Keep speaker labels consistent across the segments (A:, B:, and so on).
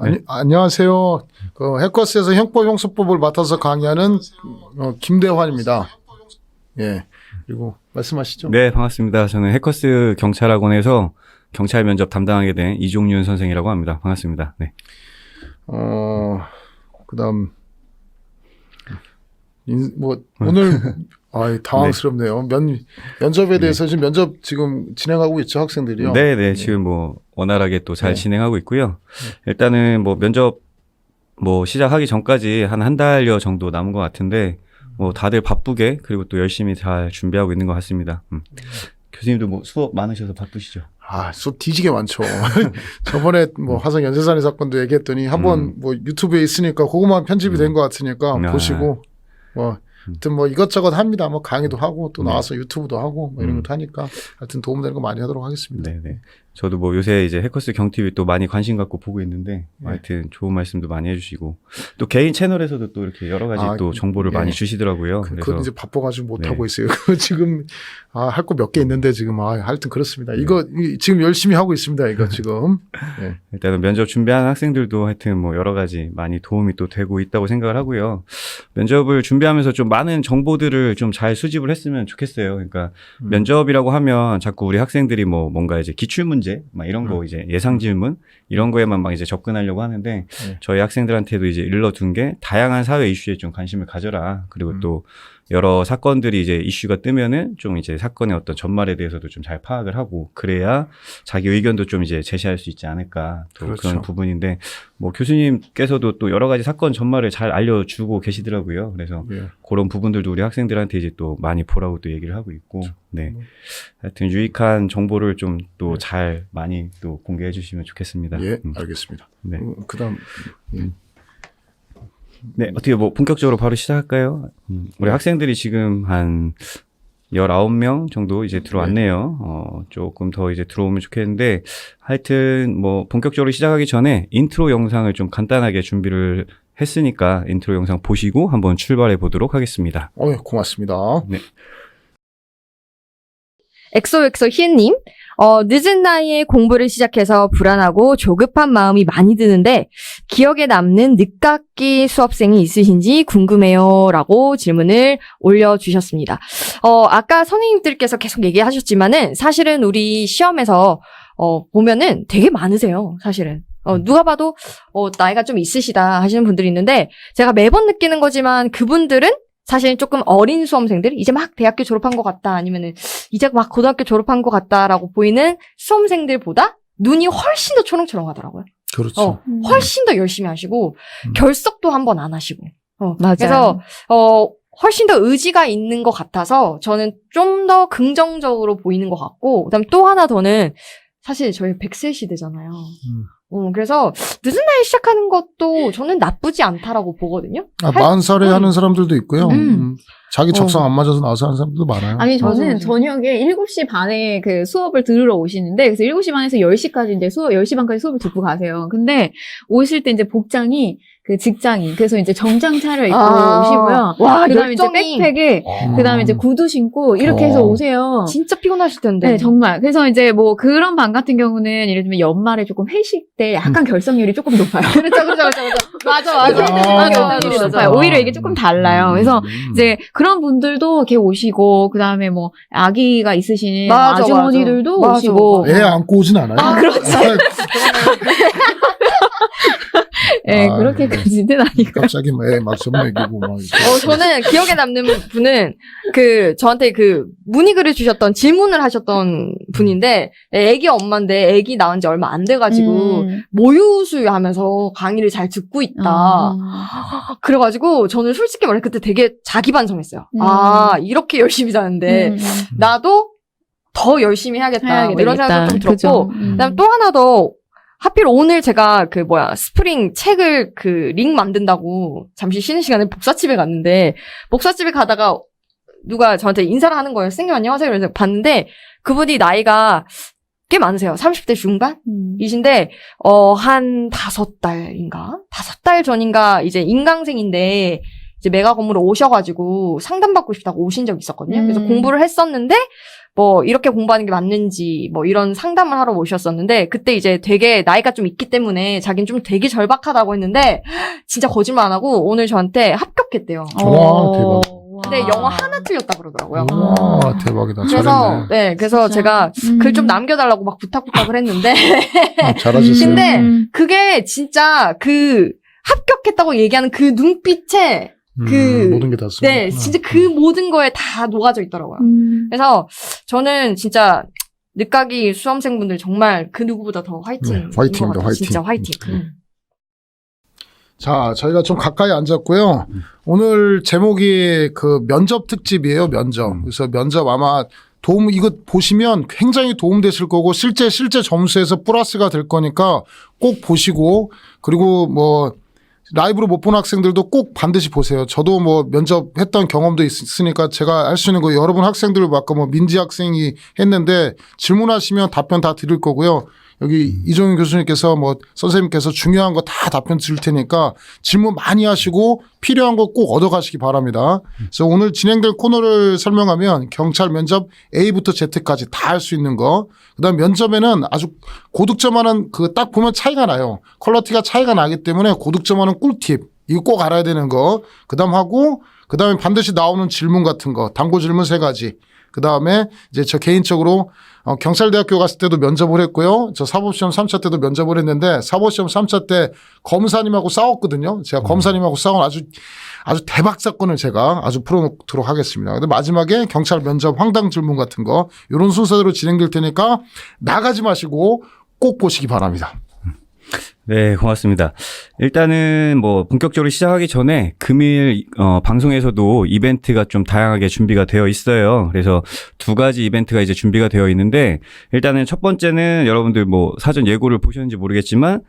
A: 네.
B: 안녕하세요. 해커스에서 형법 형사법을 맡아서 강의하는 김대환입니다. 예. 그리고 말씀하시죠.
A: 네, 반갑습니다. 저는 해커스 경찰학원에서 경찰 면접 담당하게 된 이종윤 선생이라고 합니다. 반갑습니다. 네.
B: 그다음 오늘 당황스럽네요. 면접에 대해서 지금 면접 지금 진행하고 있죠, 학생들이요.
A: 네, 지금 원활하게 또 잘 진행하고 있고요. 일단은 면접 시작하기 전까지 한 달여 정도 남은 것 같은데 다들 바쁘게 그리고 또 열심히 잘 준비하고 있는 것 같습니다. 교수님도 수업 많으셔서 바쁘시죠?
B: 수업 뒤지게 많죠. 저번에 화성 연쇄살인 사건도 얘기했더니 한번 유튜브에 있으니까 그것만 편집이 된 것 같으니까 보시고 하여튼 이것저것 합니다. 강의도 하고 또 나와서 유튜브도 하고 이런 것도 하니까 하여튼 도움되는 거 많이 하도록 하겠습니다.
A: 네. 저도 요새 이제 해커스 경TV 또 많이 관심 갖고 보고 있는데 하여튼 좋은 말씀도 많이 해주시고 또 개인 채널에서도 또 이렇게 여러 가지 또 정보를 많이 주시더라고요.
B: 그건 이제 바빠가지고 못 하고 있어요. 지금 할 거 몇 개 있는데 지금 하여튼 그렇습니다. 이거 지금 열심히 하고 있습니다. 이거 지금. 네.
A: 일단은 면접 준비하는 학생들도 하여튼 여러 가지 많이 도움이 또 되고 있다고 생각을 하고요. 면접을 준비하면서 좀 많은 정보들을 좀 잘 수집을 했으면 좋겠어요. 그러니까 면접이라고 하면 자꾸 우리 학생들이 뭔가 이제 기출 문제 이런 거 이제 예상 질문 이런 거에만 이제 접근하려고 하는데 저희 학생들한테도 이제 일러둔 게 다양한 사회 이슈에 좀 관심을 가져라. 그리고 또 여러 사건들이 이제 이슈가 뜨면은 좀 이제 사건의 어떤 전말에 대해서도 좀 잘 파악을 하고 그래야 자기 의견도 좀 이제 제시할 수 있지 않을까 또
B: 그렇죠.
A: 그런 부분인데 교수님께서도 또 여러 가지 사건 전말을 잘 알려주고 계시더라고요. 그래서 그런 부분들도 우리 학생들한테 이제 또 많이 보라고 또 얘기를 하고 있고 네. 하여튼 유익한 정보를 좀 또 잘 많이 또 공개해 주시면 좋겠습니다.
B: 예, 알겠습니다.
A: 네.
B: 그다음
A: 네, 어떻게 본격적으로 바로 시작할까요? 우리 학생들이 지금 한 19명 정도 이제 들어왔네요. 조금 더 이제 들어오면 좋겠는데, 하여튼 본격적으로 시작하기 전에 인트로 영상을 좀 간단하게 준비를 했으니까 인트로 영상 보시고 한번 출발해 보도록 하겠습니다.
B: 고맙습니다.
A: 네.
C: 엑소엑소 희은님, 늦은 나이에 공부를 시작해서 불안하고 조급한 마음이 많이 드는데 기억에 남는 늦깎이 수업생이 있으신지 궁금해요 라고 질문을 올려주셨습니다. 아까 선생님들께서 계속 얘기하셨지만은 사실은 우리 시험에서 보면은 되게 많으세요, 사실은. 누가 봐도 나이가 좀 있으시다 하시는 분들이 있는데 제가 매번 느끼는 거지만 그분들은 사실 조금 어린 수험생들, 이제 막 대학교 졸업한 것 같다, 아니면은 이제 막 고등학교 졸업한 것 같다라고 보이는 수험생들보다 눈이 훨씬 더 초롱초롱하더라고요.
B: 그렇죠.
C: 훨씬 더 열심히 하시고 결석도 한 번 안 하시고.
D: 맞아요.
C: 그래서 훨씬 더 의지가 있는 것 같아서 저는 좀 더 긍정적으로 보이는 것 같고, 그다음 또 하나 더는 사실 저희 100세 시대잖아요. 그래서 늦은 나이에 시작하는 것도 저는 나쁘지 않다라고 보거든요.
B: 40살에 하는 사람들도 있고요. 자기 적성 안 맞아서 나와서 하는 사람들도 많아요.
D: 아니, 저는
C: 맞아요.
D: 저녁에 7시 반에 그 수업을 들으러 오시는데, 그래서 7시 반에서 10시까지 이제 10시 반까지 수업을 듣고 가세요. 근데 오실 때 이제 복장이 그 직장인, 그래서 이제 정장 차려입고 오시고요.
C: 와,
D: 그 다음에 이제
C: 열정이.
D: 백팩에, 그 다음에 이제 구두 신고, 이렇게 해서 오세요.
C: 진짜 피곤하실 텐데.
D: 네, 정말. 그래서 이제 그런 반 같은 경우는 예를 들면 연말에 조금 회식 때 약간 결석률이 조금 높아요.
C: 그렇죠. 맞아.
D: 결석률이 높아요. 오히려 이게 조금 달라요. 그래서 이제 그런 분들도 이렇게 오시고, 그 다음에 아기가 있으신
C: 맞아,
D: 아주머니들도
C: 맞아.
D: 오시고.
B: 애 안고 오진 않아요.
D: 그렇죠. 네, 그렇게까지는 아니고.
B: 갑자기 막 전매기고 막.
C: 저는 기억에 남는 분은 저한테 문의글을 주셨던 질문을 하셨던 분인데, 애기 엄마인데 애기 낳은 지 얼마 안 돼가지고 모유수유하면서 강의를 잘 듣고 있다. 그래가지고 저는 솔직히 말해 그때 되게 자기반성했어요. 이렇게 열심히 자는데 나도 더 열심히 해야겠다. 이런 생각도 좀 들었고, 그다음 또 하나 더. 하필 오늘 제가 스프링 책을 링 만든다고 잠시 쉬는 시간에 복사집에 갔는데, 복사집에 가다가 누가 저한테 인사를 하는 거예요. 선생님 안녕하세요. 그래서 봤는데, 그분이 나이가 꽤 많으세요. 30대 중반이신데, 한 5달 전인가 이제 인강생인데, 이제 메가 건물에 오셔가지고 상담받고 싶다고 오신 적이 있었거든요. 그래서 공부를 했었는데 뭐 이렇게 공부하는 게 맞는지 뭐 이런 상담을 하러 오셨었는데 그때 이제 되게 나이가 좀 있기 때문에 자기는 좀 되게 절박하다고 했는데 진짜 거짓말 안 하고 오늘 저한테 합격했대요.
B: 와, 대박.
C: 근데 영어 하나 틀렸다 그러더라고요.
B: 와, 대박이다.
C: 그래서
B: 잘했네.
C: 네, 그래서 제가 글 좀 남겨달라고 막 부탁을 했는데
B: 잘하셨어요.
C: 근데 그게 진짜 그 합격했다고 얘기하는 그 눈빛에
B: 모든 게 다
C: 네, 진짜 그 모든 거에 다 녹아져 있더라고요. 그래서 저는 진짜 늦가기 수험생분들 정말 그 누구보다 더 화이팅.
B: 네, 화이팅입니다, 화이팅.
C: 진짜 화이팅.
B: 자, 저희가 좀 가까이 앉았고요. 오늘 제목이 그 면접 특집이에요, 면접. 그래서 면접 아마 이거 보시면 굉장히 도움되실 거고, 실제 점수에서 플러스가 될 거니까 꼭 보시고, 그리고 뭐, 라이브로 못 본 학생들도 꼭 반드시 보세요. 저도 뭐 면접했던 경험도 있으니까 제가 할 수 있는 거 여러분 학생들 아까 뭐 민지 학생이 했는데 질문하시면 답변 다 드릴 거고요. 여기 이종윤 교수님께서 뭐 선생님께서 중요한 거 다 답변 드릴 테니까 질문 많이 하시고 필요한 거 꼭 얻어가시기 바랍니다. 그래서 오늘 진행될 코너를 설명하면 경찰 면접 A부터 Z까지 다 할 수 있는 거. 그다음 면접에는 아주 고득점하는 그 딱 보면 차이가 나요. 퀄리티가 차이가 나기 때문에 고득점하는 꿀팁. 이거 꼭 알아야 되는 거. 그다음에 반드시 나오는 질문 같은 거. 당고 질문 3가지. 그다음에 이제 저 개인적으로 경찰대학교 갔을 때도 면접을 했고요. 저 사법시험 3차 때도 면접을 했는데 사법시험 3차 때 검사님하고 싸웠거든요. 제가 검사님하고 싸운 아주 대박 사건을 제가 아주 풀어놓도록 하겠습니다. 근데 마지막에 경찰 면접 황당 질문 같은 거 이런 순서대로 진행될 테니까 나가지 마시고 꼭 보시기 바랍니다.
A: 네, 고맙습니다. 일단은 뭐 본격적으로 시작하기 전에 금일 방송에서도 이벤트가 좀 다양하게 준비가 되어 있어요. 그래서 2가지 이벤트가 이제 준비가 되어 있는데 일단은 첫 번째는 여러분들 뭐 사전 예고를 보셨는지 모르겠지만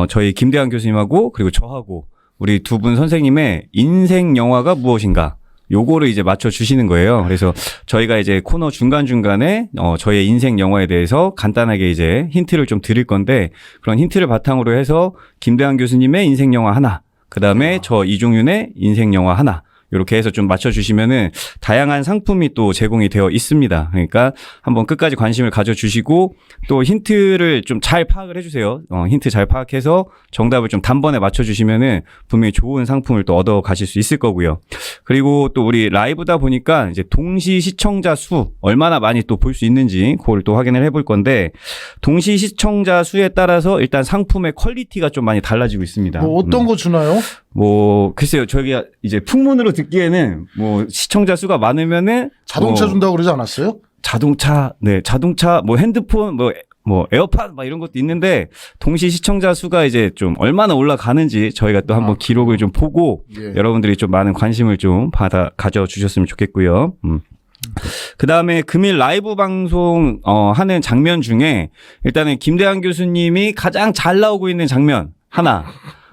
A: 저희 김대한 교수님하고 그리고 저하고 우리 2분 선생님의 인생 영화가 무엇인가 요거를 이제 맞춰주시는 거예요. 그래서 저희가 이제 코너 중간중간에, 저의 인생 영화에 대해서 간단하게 이제 힌트를 좀 드릴 건데, 그런 힌트를 바탕으로 해서 김대한 교수님의 인생 영화 하나, 그 다음에 저 이종윤의 인생 영화 하나, 이렇게 해서 좀 맞춰주시면은 다양한 상품이 또 제공이 되어 있습니다. 그러니까 한번 끝까지 관심을 가져주시고 또 힌트를 좀 잘 파악을 해주세요. 힌트 잘 파악해서 정답을 좀 단번에 맞춰주시면은 분명히 좋은 상품을 또 얻어 가실 수 있을 거고요. 그리고 또 우리 라이브다 보니까 이제 동시 시청자 수 얼마나 많이 또 볼 수 있는지 그걸 또 확인을 해볼 건데 동시 시청자 수에 따라서 일단 상품의 퀄리티가 좀 많이 달라지고 있습니다.
B: 뭐 어떤 거 주나요?
A: 뭐 글쎄요, 저희가 이제 풍문으로 듣기에는 뭐 시청자 수가 많으면은
B: 자동차 준다고 그러지 않았어요?
A: 자동차, 뭐 핸드폰, 뭐 에어팟 막 이런 것도 있는데 동시 시청자 수가 이제 좀 얼마나 올라가는지 저희가 또 한번 기록을 좀 보고
B: 예.
A: 여러분들이 좀 많은 관심을 좀 가져주셨으면 좋겠고요. 그 다음에 금일 라이브 방송 하는 장면 중에 일단은 김대한 교수님이 가장 잘 나오고 있는 장면 하나,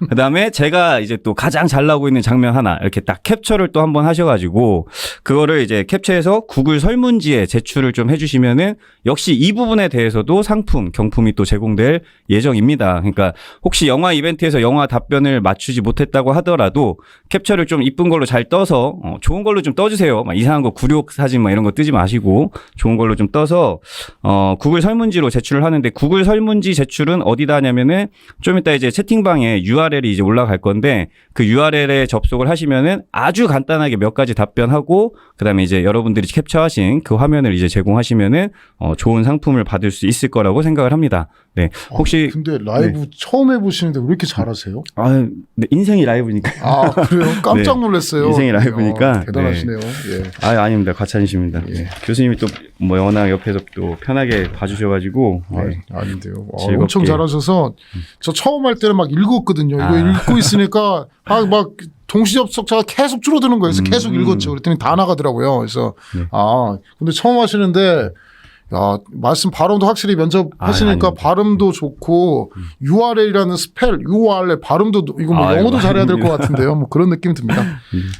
A: 그 다음에 제가 이제 또 가장 잘 나오고 있는 장면 하나 이렇게 딱 캡처를 또 한번 하셔가지고 그거를 이제 캡처해서 구글 설문지에 제출을 좀 해주시면은 역시 이 부분에 대해서도 상품, 경품이 또 제공될 예정입니다. 그러니까 혹시 영화 이벤트에서 영화 답변을 맞추지 못했다고 하더라도 캡처를 좀 이쁜 걸로 잘 떠서 좋은 걸로 좀 떠주세요. 막 이상한 거 굴욕 사진 막 이런 거 뜨지 마시고 좋은 걸로 좀 떠서 구글 설문지로 제출을 하는데 구글 설문지 제출은 어디다 하냐면은 좀 이따 이제 채팅방에 URL이 이제 올라갈 건데 그 URL에 접속을 하시면은 아주 간단하게 몇 가지 답변하고 그다음에 이제 여러분들이 캡처하신 그 화면을 이제 제공하시면은 좋은 상품을 받을 수 있을 거라고 생각을 합니다. 네. 혹시
B: 근데 라이브 처음 해보시는데 왜 이렇게 잘하세요?
A: 네, 인생이 라이브니까.
B: 아, 그래요? 깜짝 놀랐어요.
A: 인생이 라이브니까.
B: 대단하시네요. 예.
A: 아닙니다. 과찬이십니다.
B: 예.
A: 교수님이 또 뭐 워낙 옆에서 또 편하게 봐주셔가지고.
B: 아닌데요.
A: 즐겁게.
B: 엄청 잘하셔서 저 처음 할 때는 막 읽었거든요. 이거 읽고 있으니까 막 동시 접속자가 계속 줄어드는 거예요. 그래서 계속 읽었죠. 그랬더니 다 나가더라고요. 그래서
A: 네.
B: 근데 처음 하시는데 야, 말씀 발음도 확실히 면접 하시니까
A: 아닙니다.
B: 발음도 좋고 URL이라는 스펠, URL 발음도 이거 뭐 영어도 잘해야 될 것 같은데요. 뭐 그런 느낌이 듭니다.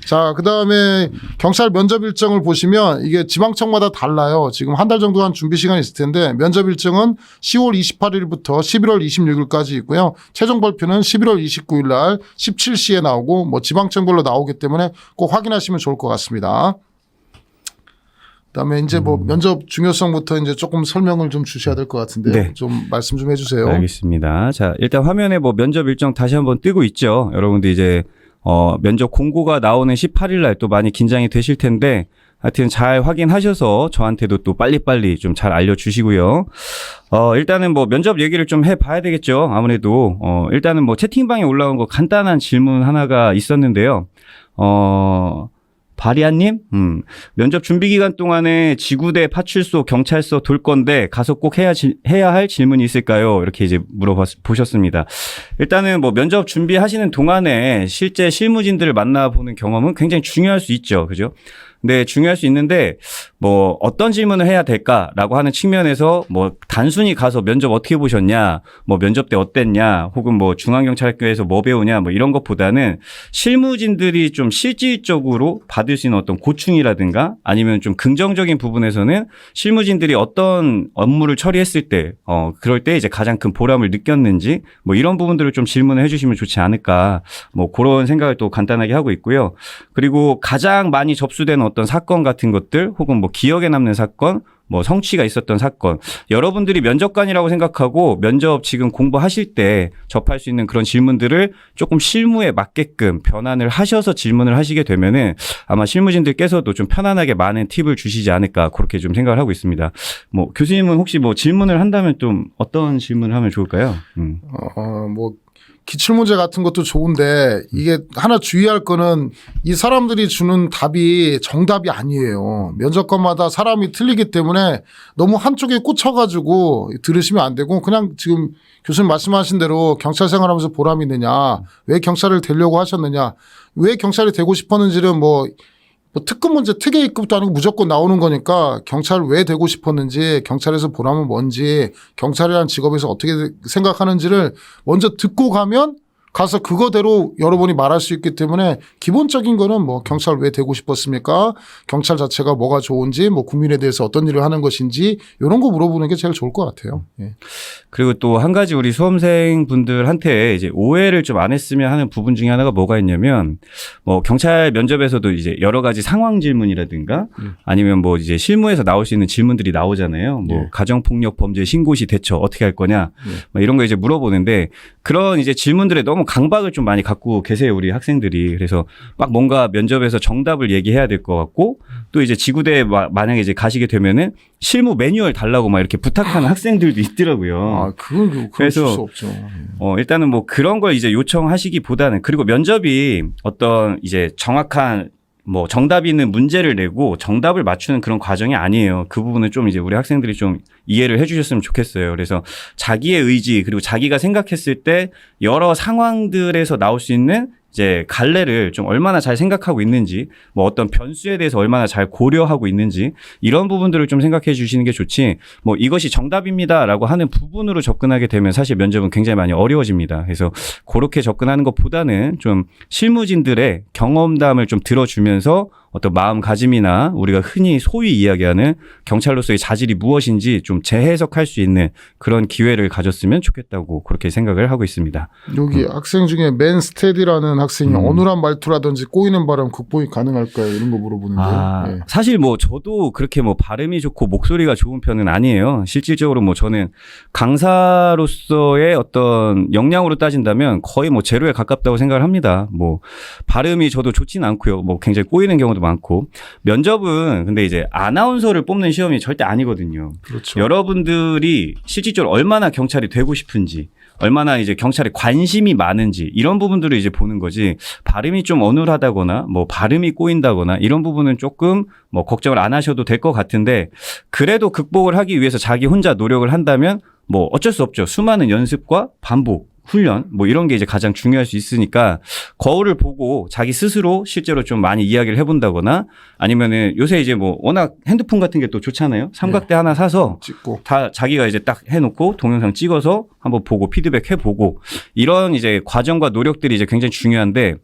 B: 자, 그다음에 경찰 면접 일정을 보시면 이게 지방청마다 달라요. 지금 한 달 정도 한 준비 시간이 있을 텐데 면접 일정은 10월 28일부터 11월 26일까지 있고요. 최종 발표는 11월 29일 날 17시에 나오고 뭐 지방청별로 나오기 때문에 꼭 확인하시면 좋을 것 같습니다. 그다음에 이제 뭐 면접 중요성부터 이제 조금 설명을 좀 주셔야 될 것 같은데
A: 네.
B: 좀 말씀 좀 해주세요.
A: 알겠습니다. 자, 일단 화면에 뭐 면접 일정 다시 한번 뜨고 있죠. 여러분들 이제 면접 공고가 나오는 18일 날 또 많이 긴장이 되실 텐데 하여튼 잘 확인하셔서 저한테도 또 빨리빨리 좀 잘 알려주시고요. 일단은 뭐 면접 얘기를 좀 해봐야 되겠죠. 아무래도 일단은 뭐 채팅방에 올라온 거 간단한 질문 하나가 있었는데요. 바리아님, 면접 준비 기간 동안에 지구대, 파출소, 경찰서 돌 건데 가서 꼭 해야 할 질문이 있을까요? 이렇게 이제 보셨습니다. 일단은 뭐 면접 준비하시는 동안에 실제 실무진들을 만나보는 경험은 굉장히 중요할 수 있죠, 그죠? 네, 중요할 수 있는데 뭐 어떤 질문을 해야 될까라고 하는 측면에서 뭐 단순히 가서 면접 어떻게 보셨냐, 뭐 면접 때 어땠냐, 혹은 뭐 중앙경찰학교에서 뭐 배우냐, 뭐 이런 것보다는 실무진들이 좀 실질적으로 받을 수 있는 어떤 고충이라든가 아니면 좀 긍정적인 부분에서는 실무진들이 어떤 업무를 처리했을 때, 그럴 때 이제 가장 큰 보람을 느꼈는지 뭐 이런 부분들을 좀 질문을 해주시면 좋지 않을까, 뭐 그런 생각을 또 간단하게 하고 있고요. 그리고 가장 많이 접수된 어떤 사건 같은 것들 혹은 뭐 기억에 남는 사건, 뭐 성취가 있었던 사건, 여러분들이 면접관이라고 생각하고 면접 지금 공부하실 때 접할 수 있는 그런 질문들을 조금 실무에 맞게끔 변환을 하셔서 질문을 하시게 되면은 아마 실무진들께서도 좀 편안하게 많은 팁을 주시지 않을까 그렇게 좀 생각을 하고 있습니다. 뭐 교수님은 혹시 뭐 질문을 한다면 좀 어떤 질문을 하면 좋을까요?
B: 뭐 기출문제 같은 것도 좋은데 이게 하나 주의할 거는 이 사람들이 주는 답이 정답이 아니에요. 면접관마다 사람이 틀리기 때문에 너무 한쪽에 꽂혀가지고 들으시면 안 되고 그냥 지금 교수님 말씀하신 대로 경찰 생활하면서 보람이 있느냐, 왜 경찰을 되려고 하셨느냐, 왜 경찰이 되고 싶었는지는 뭐 특급 문제 특혜 입급도 아니고 무조건 나오는 거니까 경찰 왜 되고 싶었는지, 경찰에서 보람은 뭔지, 경찰이라는 직업에서 어떻게 생각하는지를 먼저 듣고 가면 가서 그거대로 여러분이 말할 수 있기 때문에 기본적인 거는 뭐 경찰 왜 되고 싶었습니까? 경찰 자체가 뭐가 좋은지, 뭐 국민에 대해서 어떤 일을 하는 것인지 이런 거 물어보는 게 제일 좋을 것 같아요. 예.
A: 그리고 또 한 가지 우리 수험생 분들한테 이제 오해를 좀 안 했으면 하는 부분 중에 하나가 뭐가 있냐면 뭐 경찰 면접에서도 이제 여러 가지 상황 질문이라든가 아니면 뭐 이제 실무에서 나올 수 있는 질문들이 나오잖아요. 뭐 가정폭력 범죄 신고 시 대처 어떻게 할 거냐, 뭐 이런 거 이제 물어보는데 그런 이제 질문들에 너무 강박을 좀 많이 갖고 계세요, 우리 학생들이. 그래서 막 뭔가 면접에서 정답을 얘기해야 될 것 같고 또 이제 지구대에 만약에 이제 가시게 되면은 실무 매뉴얼 달라고 막 이렇게 부탁하는 학생들도 있더라고요.
B: 그건
A: 그래서
B: 수 없죠.
A: 일단은 뭐 그런 걸 이제 요청하시기보다는, 그리고 면접이 어떤 이제 정확한 뭐 정답이 있는 문제를 내고 정답을 맞추는 그런 과정이 아니에요. 그 부분은 좀 이제 우리 학생들이 좀 이해를 해주셨으면 좋겠어요. 그래서 자기의 의지, 그리고 자기가 생각했을 때 여러 상황들에서 나올 수 있는 이제 갈래를 좀 얼마나 잘 생각하고 있는지, 뭐 어떤 변수에 대해서 얼마나 잘 고려하고 있는지, 이런 부분들을 좀 생각해 주시는 게 좋지, 뭐 이것이 정답입니다라고 하는 부분으로 접근하게 되면 사실 면접은 굉장히 많이 어려워집니다. 그래서 그렇게 접근하는 것보다는 좀 실무진들의 경험담을 좀 들어주면서 어떤 마음가짐이나 우리가 흔히 소위 이야기하는 경찰로서의 자질이 무엇인지 좀 재해석할 수 있는 그런 기회를 가졌으면 좋겠다고 그렇게 생각을 하고 있습니다.
B: 여기 학생 중에 맨스테디라는 학생이 어눌한 말투라든지 꼬이는 발음 극복이 가능할까요? 이런 거 물어보는데. 예.
A: 사실 뭐 저도 그렇게 뭐 발음이 좋고 목소리가 좋은 편은 아니에요. 실질적으로 뭐 저는 강사로서의 어떤 역량으로 따진다면 거의 뭐 제로에 가깝다고 생각을 합니다. 뭐 발음이 저도 좋진 않고요. 뭐 굉장히 꼬이는 경우도 많고. 면접은 근데 이제 아나운서를 뽑는 시험이 절대 아니거든요.
B: 그렇죠.
A: 여러분들이 실질적으로 얼마나 경찰이 되고 싶은지, 얼마나 이제 경찰에 관심이 많은지, 이런 부분들을 이제 보는 거지, 발음이 좀 어눌하다거나 뭐 발음이 꼬인다거나 이런 부분은 조금 뭐 걱정을 안 하셔도 될 것 같은데, 그래도 극복을 하기 위해서 자기 혼자 노력을 한다면 뭐 어쩔 수 없죠. 수많은 연습과 반복, 훈련, 뭐 이런 게 이제 가장 중요할 수 있으니까 거울을 보고 자기 스스로 실제로 좀 많이 이야기를 해본다거나 아니면은 요새 이제 뭐 워낙 핸드폰 같은 게 또 좋잖아요. 삼각대 하나 사서
B: 찍고.
A: 다 자기가 이제 딱 해놓고 동영상 찍어서 한번 보고 피드백 해보고 이런 이제 과정과 노력들이 이제 굉장히 중요한데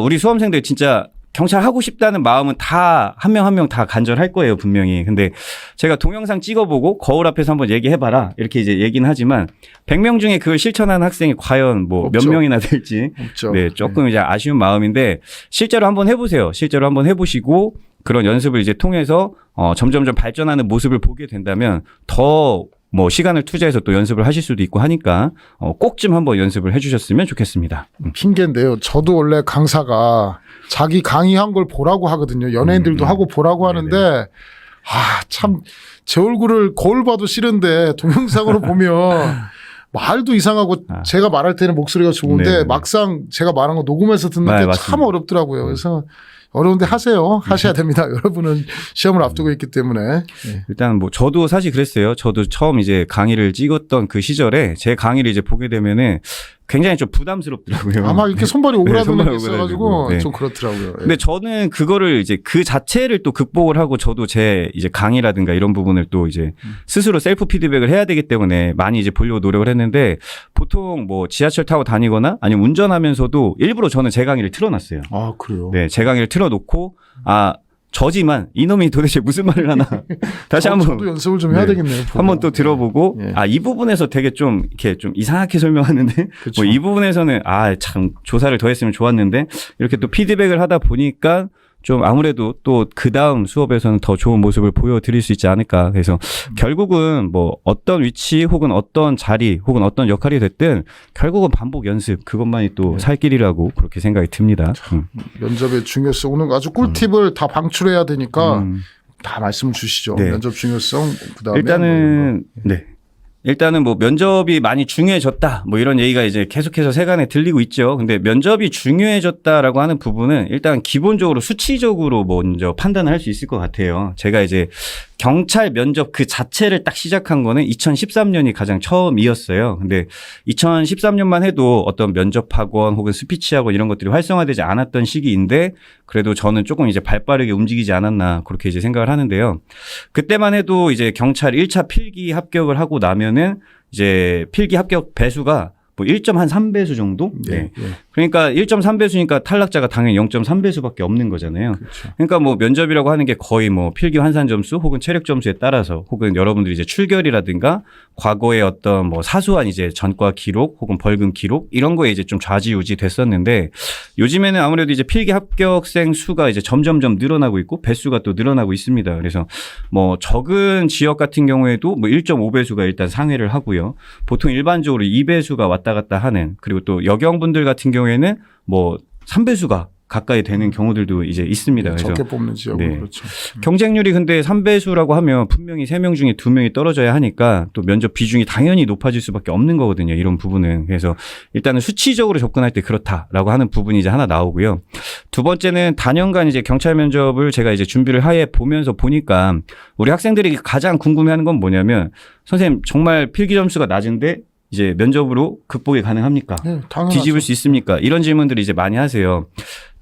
A: 우리 수험생들 진짜 경찰 하고 싶다는 마음은 다 한 명 한 명 다 간절할 거예요, 분명히. 근데 제가 동영상 찍어보고 거울 앞에서 한번 얘기해봐라 이렇게 이제 얘기는 하지만 100명 중에 그걸 실천하는 학생이 과연 뭐 몇
B: 없죠.
A: 명이나 될지
B: 없죠.
A: 네, 조금 이제 아쉬운 마음인데 실제로 한번 해보세요. 실제로 한번 해보시고 그런 연습을 이제 통해서 점점점 발전하는 모습을 보게 된다면 더 뭐 시간을 투자해서 또 연습을 하실 수도 있고 하니까 꼭 좀 한번 연습을 해주셨으면 좋겠습니다.
B: 핑계인데요. 저도 원래 강사가 자기 강의한 걸 보라고 하거든요. 연예인들도 하고 보라고 하는데 참 제 얼굴을 거울 봐도 싫은데 동영상으로 보면 말도 이상하고 제가 말할 때는 목소리가 좋은데
A: 네네.
B: 막상 제가 말한 거 녹음해서 듣는 게 참
A: 맞습니다.
B: 어렵더라고요. 그래서 어려운데 하세요. 하셔야 됩니다. 여러분은 시험을 앞두고 있기 때문에. 네.
A: 일단 뭐 저도 사실 그랬어요. 저도 처음 이제 강의를 찍었던 그 시절에 제 강의를 이제 보게 되면은 굉장히 좀 부담스럽더라고요.
B: 아마 이렇게 손발이 오그라드는
A: 손발이
B: 게 있어가지고
A: 오그라들고. 네.
B: 좀 그렇더라고요.
A: 근데 저는 그거를 이제 그 자체를 또 극복을 하고 저도 제 이제 강의라든가 이런 부분을 또 이제 스스로 셀프 피드백을 해야 되기 때문에 많이 이제 보려고 노력을 했는데 보통 뭐 지하철 타고 다니거나 아니면 운전하면서도 일부러 저는 제 강의를 틀어놨어요.
B: 아, 그래요?
A: 네, 제 강의를 틀어놓고 저지만 이놈이 도대체 무슨 말을 하나 다시 한번
B: 저도 연습을 좀 해야
A: 네.
B: 되겠네요. 보고.
A: 한번 또 들어보고
B: 예.
A: 이 부분에서 되게 좀 이렇게 좀 이상하게 설명하는데
B: 그쵸.
A: 뭐 이 부분에서는 참 조사를 더 했으면 좋았는데 이렇게 또 피드백을 하다 보니까 좀 아무래도 또 그 다음 수업에서는 더 좋은 모습을 보여드릴 수 있지 않을까. 그래서 결국은 뭐 어떤 위치 혹은 어떤 자리 혹은 어떤 역할이 됐든 결국은 반복 연습 그것만이 또 살 길이라고 그렇게 생각이 듭니다.
B: 면접의 중요성 오늘 아주 꿀팁을 다 방출해야 되니까 다 말씀 주시죠.
A: 네.
B: 면접 중요성 그다음에
A: 일단은 뭐 면접이 많이 중요해졌다 뭐 이런 얘기가 이제 계속해서 세간에 들리고 있죠. 근데 면접이 중요해졌다라고 하는 부분은 일단 기본적으로 수치적으로 먼저 판단을 할 수 있을 것 같아요. 제가 이제 경찰 면접 그 자체를 딱 시작한 거는 2013년이 가장 처음이었어요. 근데 2013년만 해도 어떤 면접 학원 혹은 스피치 학원 이런 것들이 활성화되지 않았던 시기인데 그래도 저는 조금 이제 발빠르게 움직이지 않았나 그렇게 이제 생각을 하는데요. 그때만 해도 이제 경찰 1차 필기 합격을 하고 나면은 이제 필기 합격 배수가 뭐 1.3배수 정도? 네. 그러니까 1.3배수니까 탈락자가 당연히 0.3배수밖에 없는 거잖아요.
B: 그렇죠.
A: 그러니까 뭐 면접이라고 하는 게 거의 뭐 필기 환산 점수 혹은 체력 점수에 따라서 혹은 여러분들이 이제 출결이라든가 과거의 어떤 뭐 사소한 이제 전과 기록 혹은 벌금 기록 이런 거에 이제 좀 좌지우지 됐었는데 요즘에는 아무래도 이제 필기 합격생 수가 이제 점점점 늘어나고 있고 배수가 또 늘어나고 있습니다. 그래서 뭐 적은 지역 같은 경우에도 뭐 1.5배수가 일단 상회를 하고요. 보통 일반적으로 2배수가 왔다 갔다 하는 그리고 또 여경분들 같은 경우에는 뭐 3배수가 가까이 되는 경우들도 이제 있습니다. 그래서
B: 적게 뽑는 지역은
A: 네.
B: 그렇죠.
A: 경쟁률이 근데 3배수라고 하면 분명히 3명 중에 2명이 떨어져야 하니까 또 면접 비중이 당연히 높아질 수밖에 없는 거거든요. 이런 부분은. 그래서 일단은 수치적으로 접근할 때 그렇다라고 하는 부분이 이제 하나 나오고요. 두 번째는 단연간 이제 경찰 면접을 제가 이제 준비를 해 보면서 보니까 우리 학생들이 가장 궁금해하는 건 뭐냐면 선생님 정말 필기 점수가 낮은데 이제 면접으로 극복이 가능합니까?
B: 네, 당연하죠.
A: 뒤집을 수 있습니까? 이런 질문들을 이제 많이 하세요.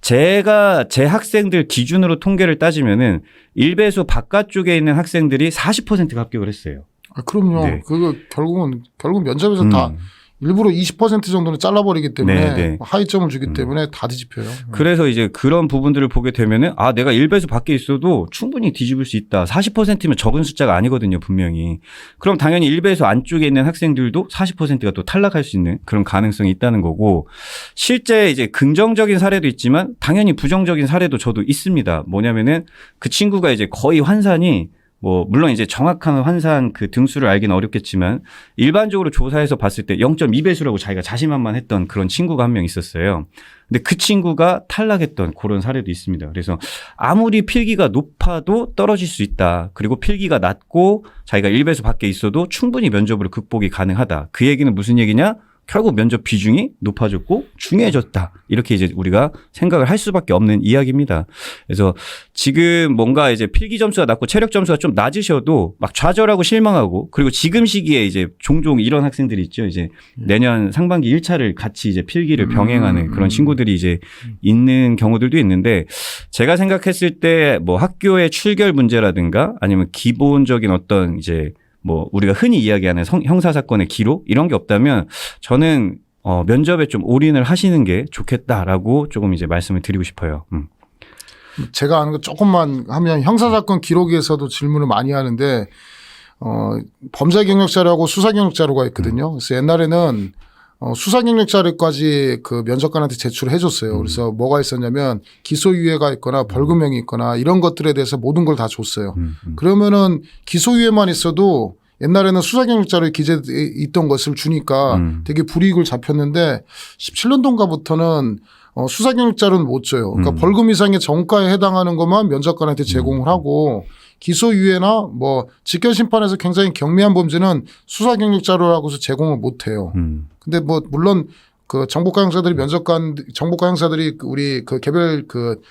A: 제가 제 학생들 기준으로 통계를 따지면은 1배수 바깥쪽에 있는 학생들이 40%가 합격을 했어요.
B: 그럼요.
A: 네.
B: 그거 결국 면접에서 다 일부러 20% 정도는 잘라버리기 때문에
A: 네.
B: 하위점을 주기 때문에 다 뒤집혀요.
A: 그래서 이제 그런 부분들을 보게 되면은 내가 1배수 밖에 있어도 충분히 뒤집을 수 있다. 40%면 적은 숫자가 아니거든요, 분명히. 그럼 당연히 1배수 안쪽에 있는 학생들도 40%가 또 탈락할 수 있는 그런 가능성이 있다는 거고 실제 이제 긍정적인 사례도 있지만 당연히 부정적인 사례도 저도 있습니다. 뭐냐면은 그 친구가 이제 거의 환산이 뭐 물론 이제 정확한 환산 그 등수를 알기는 어렵겠지만 일반적으로 조사해서 봤을 때 0.2배수라고 자기가 자신만만했던 그런 친구가 한 명 있었어요. 근데 그 친구가 탈락했던 그런 사례도 있습니다. 그래서 아무리 필기가 높아도 떨어질 수 있다. 그리고 필기가 낮고 자기가 1배수 밖에 있어도 충분히 면접으로 극복이 가능하다. 그 얘기는 무슨 얘기냐? 결국 면접 비중이 높아졌고 중요해졌다. 이렇게 이제 우리가 생각을 할 수밖에 없는 이야기입니다. 그래서 지금 뭔가 이제 필기 점수가 낮고 체력 점수가 좀 낮으셔도 막 좌절하고 실망하고 그리고 지금 시기에 이제 종종 이런 학생들이 있죠. 이제 내년 상반기 1차를 같이 이제 필기를 병행하는 그런 친구들이 이제 있는 경우들도 있는데 제가 생각했을 때 뭐 학교의 출결 문제라든가 아니면 기본적인 어떤 이제 뭐 우리가 흔히 이야기하는 형사사건의 기록 이런 게 없다면 저는 면접에 좀 올인을 하시는 게 좋겠다라고 조금 이제 말씀을 드리고 싶어요.
B: 제가 아는 거 조금만 하면 형사사건 기록에서도 질문을 많이 하는데 범죄 경력 자료하고 수사 경력 자료가 있거든요. 그래서 옛날에는 수사 경력 자료까지 그 면접관한테 제출을 해줬어요. 그래서 뭐가 있었냐면 기소유예가 있거나 벌금형이 있거나 이런 것들에 대해서 모든 걸 다 줬어요. 그러면은 기소유예만 있어도 옛날에는 수사 경력 자료에 기재돼 있던 것을 주니까 되게 불이익을 잡혔는데 17년도인가부터는 수사 경력 자료는 못 줘요. 그러니까 벌금 이상의 정가에 해당하는 것만 면접관한테 제공을 하고 기소유예나 뭐 직권심판에서 굉장히 경미한 범죄는 수사 경력 자료라고서 제공을 못 해요. 근데 뭐 물론 그 정보과 형사들이 정보과 형사들이 우리 그 개별 그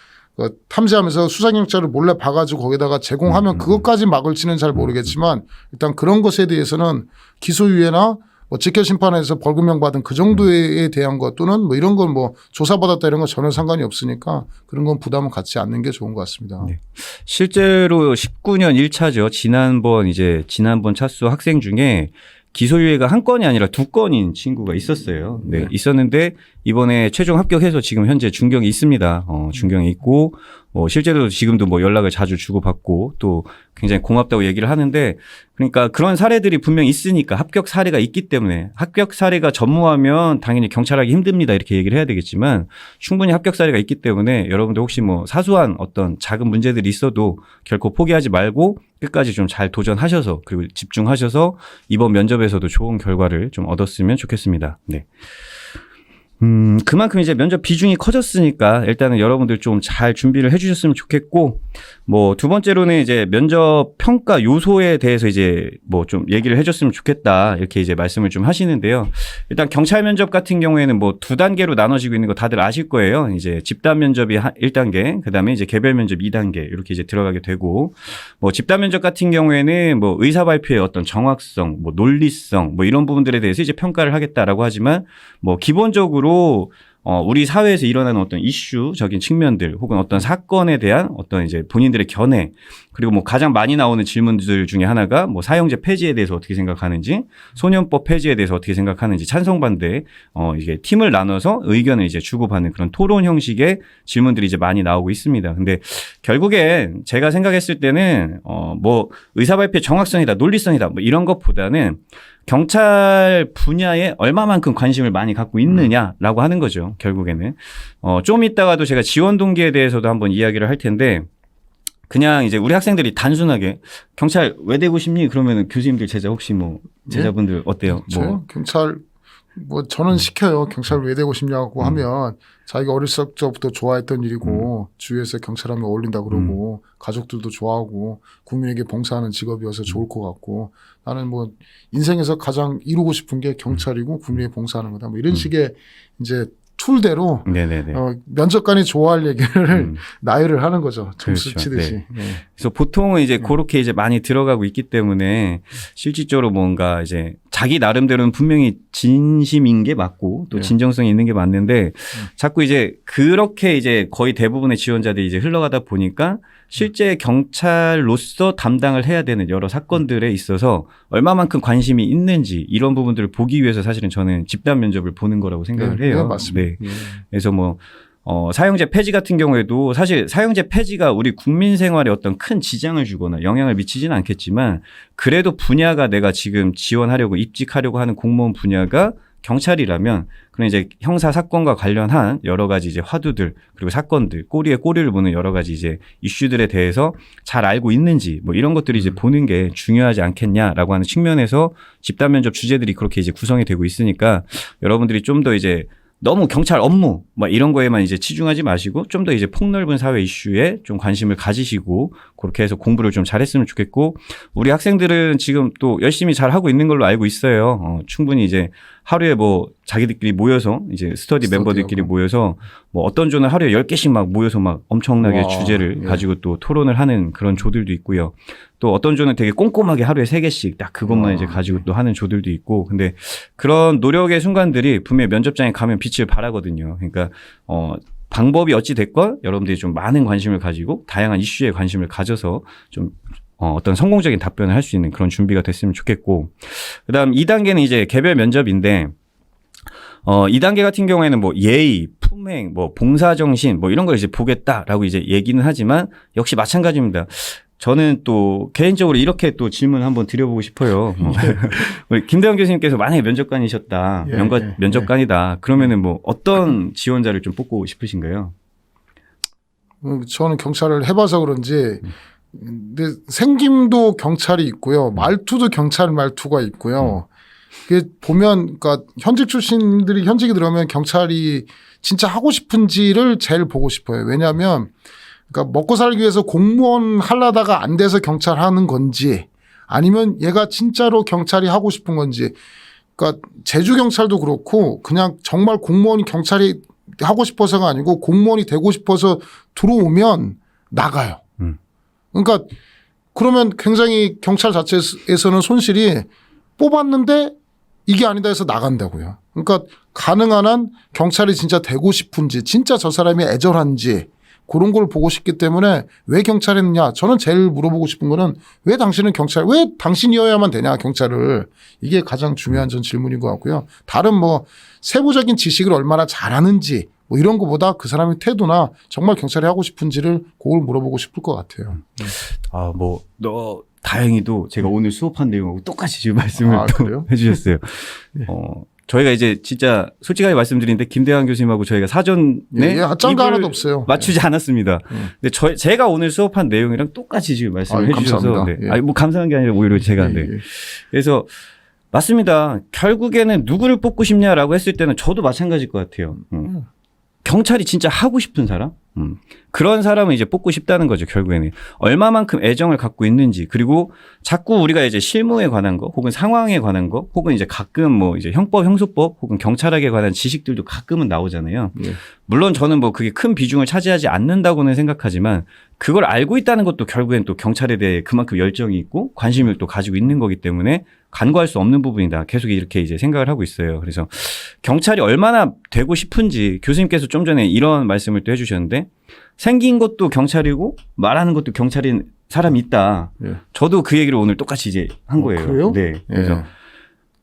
B: 탐지하면서 수사 경력 자료를 몰래 봐가지고 거기다가 제공하면 그것까지 막을지는 잘 모르겠지만 일단 그런 것에 대해서는 기소유예나 뭐 직권심판에서 벌금형 받은 그 정도에 대한 것 또는 뭐 이런 건 뭐 조사받았다 이런 건 전혀 상관이 없으니까 그런 건 부담을 갖지 않는 게 좋은 것 같습니다.
A: 네. 실제로 19년 1차죠. 지난번 차수 학생 중에 기소유예가 한 건이 아니라 두 건인 친구가 있었어요. 네, 있었는데 이번에 최종 합격해서 지금 현재 준경이 있습니다. 준경이 있고 실제로 지금도 뭐 연락을 자주 주고받고 또 굉장히 고맙다고 얘기를 하는데 그러니까 그런 사례들이 분명히 있으니까 합격 사례가 있기 때문에 합격 사례가 전무하면 당연히 경찰하기 힘듭니다. 이렇게 얘기를 해야 되겠지만 충분히 합격 사례가 있기 때문에 여러분들 혹시 뭐 사소한 어떤 작은 문제들이 있어도 결코 포기하지 말고 끝까지 좀 잘 도전하셔서 그리고 집중하셔서 이번 면접에서도 좋은 결과를 좀 얻었으면 좋겠습니다. 네. 그만큼 이제 면접 비중이 커졌으니까 일단은 여러분들 좀 잘 준비를 해주셨으면 좋겠고, 뭐 두 번째로는 이제 면접 평가 요소에 대해서 이제 뭐 좀 얘기를 해줬으면 좋겠다 이렇게 이제 말씀을 좀 하시는데요. 일단 경찰 면접 같은 경우에는 뭐 두 단계로 나눠지고 있는 거 다들 아실 거예요. 이제 집단 면접이 1단계, 그다음에 이제 개별 면접 2단계 이렇게 이제 들어가게 되고, 뭐 집단 면접 같은 경우에는 뭐 의사 발표의 어떤 정확성, 뭐 논리성, 뭐 이런 부분들에 대해서 이제 평가를 하겠다라고 하지만 뭐 기본적으로 우리 사회에서 일어나는 어떤 이슈적인 측면들 혹은 어떤 사건에 대한 어떤 이제 본인들의 견해 그리고 뭐 가장 많이 나오는 질문들 중에 하나가 뭐 사형제 폐지에 대해서 어떻게 생각하는지 소년법 폐지에 대해서 어떻게 생각하는지 찬성 반대 이게 팀을 나눠서 의견을 이제 주고받는 그런 토론 형식의 질문들이 이제 많이 나오고 있습니다. 근데 결국엔 제가 생각했을 때는 뭐 의사 발표의 정확성이다 논리성이다 뭐 이런 것보다는 경찰 분야에 얼마만큼 관심을 많이 갖고 있느냐라고 하는 거죠. 결국에는. 좀 이따가도 제가 지원 동기에 대해서도 한번 이야기를 할 텐데 그냥 이제 우리 학생들이 단순하게 경찰 왜 되고 싶니? 그러면 교수님들 제자 혹시 뭐 제자분들 어때요?
B: 뭐 경찰 뭐 저는 시켜요. 경찰 왜 되고 싶냐고 하면 자기가 어렸을 적부터 좋아했던 일이고 주위에서 경찰하면 어울린다 그러고 가족들도 좋아하고 국민에게 봉사하는 직업이어서 좋을 것 같고 나는 뭐 인생에서 가장 이루고 싶은 게 경찰이고 국민에게 봉사하는 거다. 뭐 이런 식의 이제 툴대로 면접관이 좋아할 얘기를 나열을 하는 거죠. 점수
A: 그렇죠.
B: 치듯이.
A: 네. 그래서 보통은 이제 그렇게 이제 많이 들어가고 있기 때문에 실질적으로 뭔가 이제 자기 나름대로는 분명히 진심인 게 맞고 또 진정성이 있는 게 맞는데 자꾸 이제 그렇게 이제 거의 대부분의 지원자들이 이제 흘러가다 보니까 실제 경찰로서 담당을 해야 되는 여러 사건들에 있어서 얼마만큼 관심이 있는지 이런 부분들을 보기 위해서 사실은 저는 집단 면접을 보는 거라고 생각을 해요.
B: 네, 맞습니다.
A: 네. 그래서 뭐 사형제 폐지 같은 경우에도 사실 사형제 폐지가 우리 국민 생활에 어떤 큰 지장을 주거나 영향을 미치지는 않겠지만 그래도 분야가 내가 지금 지원하려고 입직하려고 하는 공무원 분야가 경찰이라면 그런 이제 형사 사건과 관련한 여러 가지 이제 화두들 그리고 사건들 꼬리에 꼬리를 무는 여러 가지 이제 이슈들에 대해서 잘 알고 있는지 뭐 이런 것들이 이제 보는 게 중요하지 않겠냐라고 하는 측면에서 집단 면접 주제들이 그렇게 이제 구성이 되고 있으니까 여러분들이 좀 더 이제 너무 경찰 업무 막 이런 거에만 이제 치중하지 마시고 좀 더 이제 폭넓은 사회 이슈에 좀 관심을 가지시고 그렇게 해서 공부를 좀 잘했으면 좋겠고 우리 학생들은 지금 또 열심히 잘 하고 있는 걸로 알고 있어요. 충분히 이제 하루에 뭐 자기들끼리 모여서 이제 스터디 멤버들끼리
B: 스터디하고.
A: 모여서 뭐 어떤 조는 하루에 10개씩 막 모여서 막 엄청나게
B: 와,
A: 주제를
B: 예.
A: 가지고 또 토론을 하는 그런 조들도 있고요. 또 어떤 조는 되게 꼼꼼하게 하루에 3개씩 딱 그것만
B: 와,
A: 이제 가지고 또 하는 조들도 있고. 근데 그런 노력의 순간들이 분명히 면접장에 가면 빛을 발하거든요. 그러니까 방법이 어찌 됐건 여러분들이 좀 많은 관심을 가지고 다양한 이슈에 관심을 가져서 좀 어떤 성공적인 답변을 할 수 있는 그런 준비가 됐으면 좋겠고. 그다음 2단계는 이제 개별 면접인데 2단계 같은 경우에는 뭐 예의, 품행, 뭐 봉사정신 뭐 이런 걸 이제 보겠다라고 이제 얘기는 하지만 역시 마찬가지입니다. 저는 또 개인적으로 이렇게 또 질문 한번 드려보고 싶어요. 우리 김대원 교수님께서 만약에 면접관이셨다,
B: 예,
A: 면접관이다. 그러면은 뭐 어떤 지원자를 좀 뽑고 싶으신가요?
B: 저는 경찰을 해봐서 그런지 근데 생김도 경찰이 있고요. 말투도 경찰 말투가 있고요. 그게 보면 그러니까 현직 출신들이 현직에 들어오면 경찰이 진짜 하고 싶은지를 제일 보고 싶어요. 왜냐하면 그러니까 먹고 살기 위해서 공무원 하려다가 안 돼서 경찰 하는 건지 아니면 얘가 진짜로 경찰이 하고 싶은 건지. 그러니까 제주 경찰도 그렇고 그냥 정말 공무원이 경찰이 하고 싶어서가 아니고 공무원이 되고 싶어서 들어오면 나가요. 그러니까 그러면 굉장히 경찰 자체에서는 손실이 뽑았는데 이게 아니다 해서 나간다고요. 그러니까 가능한 한 경찰이 진짜 되고 싶은지 진짜 저 사람이 애절한지 그런 걸 보고 싶기 때문에 왜 경찰 했느냐. 저는 제일 물어보고 싶은 거는 왜 당신은 경찰, 왜 당신이어야만 되냐 경찰을. 이게 가장 중요한 전 질문인 것 같고요. 다른 뭐 세부적인 지식을 얼마나 잘하는지 뭐 이런 거보다 그 사람의 태도나 정말 경찰이 하고 싶은지를 그걸 물어보고 싶을 것 같아요.
A: 다행히도 제가 오늘 수업한 내용하고 똑같이 지금 말씀을 또
B: 그래요?
A: 해주셨어요.
B: 네.
A: 저희가 이제 진짜 솔직하게 말씀드리는데 김대환 교수님하고 저희가 사전에
B: 짱가
A: 입을
B: 하나도 없어요.
A: 맞추지 않았습니다. 근데 제가 오늘 수업한 내용이랑 똑같이 지금 말씀을 해주셔서
B: 감사합니다. 예.
A: 아니 뭐 감사한 게 아니라 오히려 제가 네. 그래서 맞습니다. 결국에는 누구를 뽑고 싶냐라고 했을 때는 저도 마찬가지일 것 같아요. 경찰이 진짜 하고 싶은 사람? 그런 사람을 이제 뽑고 싶다는 거죠, 결국에는. 얼마만큼 애정을 갖고 있는지, 그리고 자꾸 우리가 이제 실무에 관한 거, 혹은 상황에 관한 거, 혹은 이제 가끔 뭐 이제 형법, 형소법, 혹은 경찰학에 관한 지식들도 가끔은 나오잖아요.
B: 예.
A: 물론 저는 뭐 그게 큰 비중을 차지하지 않는다고는 생각하지만, 그걸 알고 있다는 것도 결국엔 또 경찰에 대해 그만큼 열정이 있고 관심을 또 가지고 있는 거기 때문에 간과할 수 없는 부분이다. 계속 이렇게 이제 생각을 하고 있어요. 그래서 경찰이 얼마나 되고 싶은지 교수님께서 좀 전에 이런 말씀을 또 해주셨는데 생긴 것도 경찰이고 말하는 것도 경찰인 사람이 있다.
B: 예.
A: 저도 그 얘기를 오늘 똑같이 이제 한 거예요.
B: 그래요?
A: 네. 그래서
B: 예.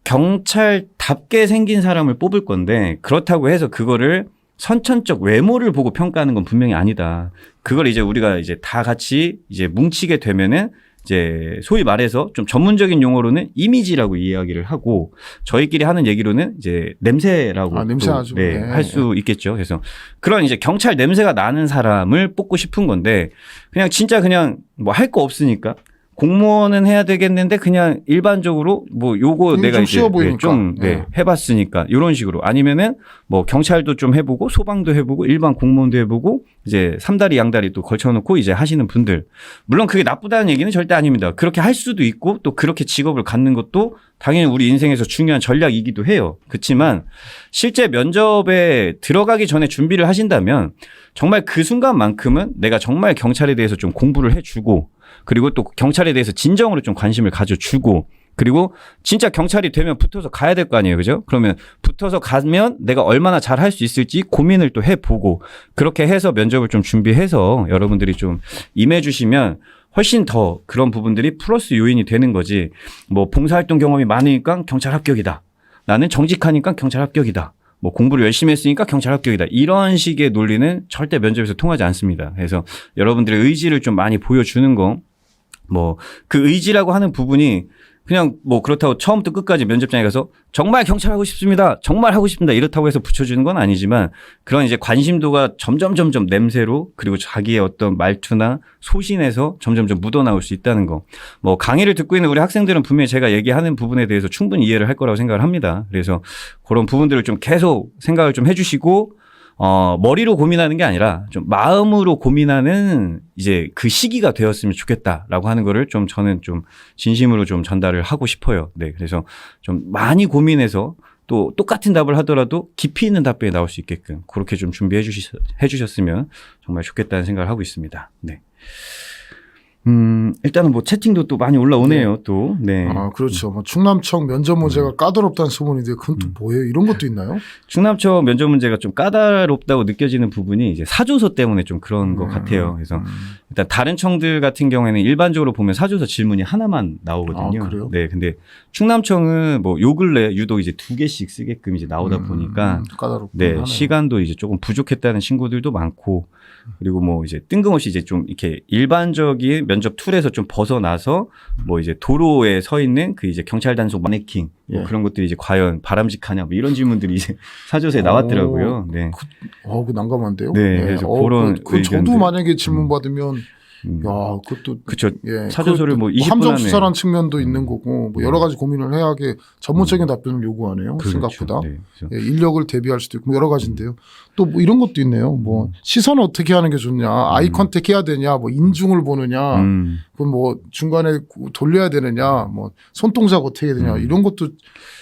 A: 경찰답게 생긴 사람을 뽑을 건데 그렇다고 해서 그거를 선천적 외모를 보고 평가하는 건 분명히 아니다. 그걸 이제 우리가 이제 다 같이 이제 뭉치게 되면은 이제 소위 말해서 좀 전문적인 용어로는 이미지라고 이야기를 하고 저희끼리 하는 얘기로는 이제 냄새라고
B: 냄새 나죠.
A: 네,
B: 네.
A: 할 수 있겠죠. 그래서 그런 이제 경찰 냄새가 나는 사람을 뽑고 싶은 건데 그냥 진짜 그냥 뭐 할 거 없으니까 공무원은 해야 되겠는데 그냥 일반적으로 뭐 요거 내가
B: 좀
A: 이제
B: 쉬워 보이니까.
A: 좀
B: 네.
A: 해봤으니까 이런 식으로 아니면은 뭐 경찰도 좀 해보고 소방도 해보고 일반 공무원도 해보고 이제 삼다리 양다리 또 걸쳐놓고 이제 하시는 분들 물론 그게 나쁘다는 얘기는 절대 아닙니다. 그렇게 할 수도 있고 또 그렇게 직업을 갖는 것도 당연히 우리 인생에서 중요한 전략이기도 해요. 그렇지만 실제 면접에 들어가기 전에 준비를 하신다면 정말 그 순간만큼은 내가 정말 경찰에 대해서 좀 공부를 해주고 그리고 또 경찰에 대해서 진정으로 좀 관심을 가져주고 그리고 진짜 경찰이 되면 붙어서 가야 될 거 아니에요. 그죠? 그러면 붙어서 가면 내가 얼마나 잘 할 수 있을지 고민을 또 해보고 그렇게 해서 면접을 좀 준비해서 여러분들이 좀 임해주시면 훨씬 더 그런 부분들이 플러스 요인이 되는 거지 뭐 봉사활동 경험이 많으니까 경찰 합격이다. 나는 정직하니까 경찰 합격이다. 뭐 공부를 열심히 했으니까 경찰 합격이다. 이런 식의 논리는 절대 면접에서 통하지 않습니다. 그래서 여러분들의 의지를 좀 많이 보여주는 거 뭐 그 의지라고 하는 부분이 그냥 뭐 그렇다고 처음부터 끝까지 면접장에 가서 정말 경찰하고 싶습니다. 정말 하고 싶습니다. 이렇다고 해서 붙여주는 건 아니지만 그런 이제 관심도가 점점 냄새로 그리고 자기의 어떤 말투나 소신에서 점점 묻어나올 수 있다는 거. 뭐 강의를 듣고 있는 우리 학생들은 분명히 제가 얘기하는 부분에 대해서 충분히 이해를 할 거라고 생각을 합니다. 그래서 그런 부분들을 좀 계속 생각을 좀 해주시고 머리로 고민하는 게 아니라 좀 마음으로 고민하는 이제 그 시기가 되었으면 좋겠다라고 하는 거를 좀 저는 좀 진심으로 좀 전달을 하고 싶어요. 네. 그래서 좀 많이 고민해서 또 똑같은 답을 하더라도 깊이 있는 답변이 나올 수 있게끔 그렇게 좀 준비해 주셨으면 정말 좋겠다는 생각을 하고 있습니다. 네. 일단은 뭐 채팅도 또 많이 올라오네요, 또. 네.
B: 아, 그렇죠. 뭐 충남청 면접 문제가 까다롭다는 소문인데 그건 또 뭐예요? 이런 것도 있나요?
A: 충남청 면접 문제가 좀 까다롭다고 느껴지는 부분이 이제 사조서 때문에 좀 그런 것 같아요. 그래서 일단 다른 청들 같은 경우에는 일반적으로 보면 사조서 질문이 하나만 나오거든요.
B: 아, 그래요?
A: 네. 근데 충남청은 뭐 요 근래 유독 이제 2개씩 쓰게끔 이제 나오다 보니까
B: 까다롭고
A: 네,
B: 하네요.
A: 시간도 이제 조금 부족했다는 친구들도 많고, 그리고 뭐 이제 뜬금없이 이제 좀 이렇게 일반적인 면접 툴에서 좀 벗어나서 뭐 이제 도로에 서 있는 그 이제 경찰 단속 마네킹 뭐
B: 예.
A: 그런 것들이 이제 과연 바람직하냐 뭐 이런 질문들이 이제 사조서에 나왔더라고요. 네.
B: 그 난감한데요.
A: 네, 그래서 그런
B: 저도
A: 의견들.
B: 만약에 질문 받으면 야, 그것도
A: 그쵸.
B: 예,
A: 사조서를 뭐 20분
B: 함정
A: 안에.
B: 수사라는 측면도 있는 거고 뭐 여러 가지 고민을 해야 하게 전문적인 답변을 요구하네요.
A: 그렇죠.
B: 생각보다
A: 네, 그래서
B: 예, 인력을 대비할 수도 있고 여러 가지인데요. 또 뭐 이런 것도 있네요. 뭐 시선을 어떻게 하는 게 좋냐, 아이 컨택 해야 되냐, 뭐 인중을 보느냐, 그럼 뭐 중간에 돌려야 되느냐, 뭐 손동작 어떻게 해야 되냐 이런 것도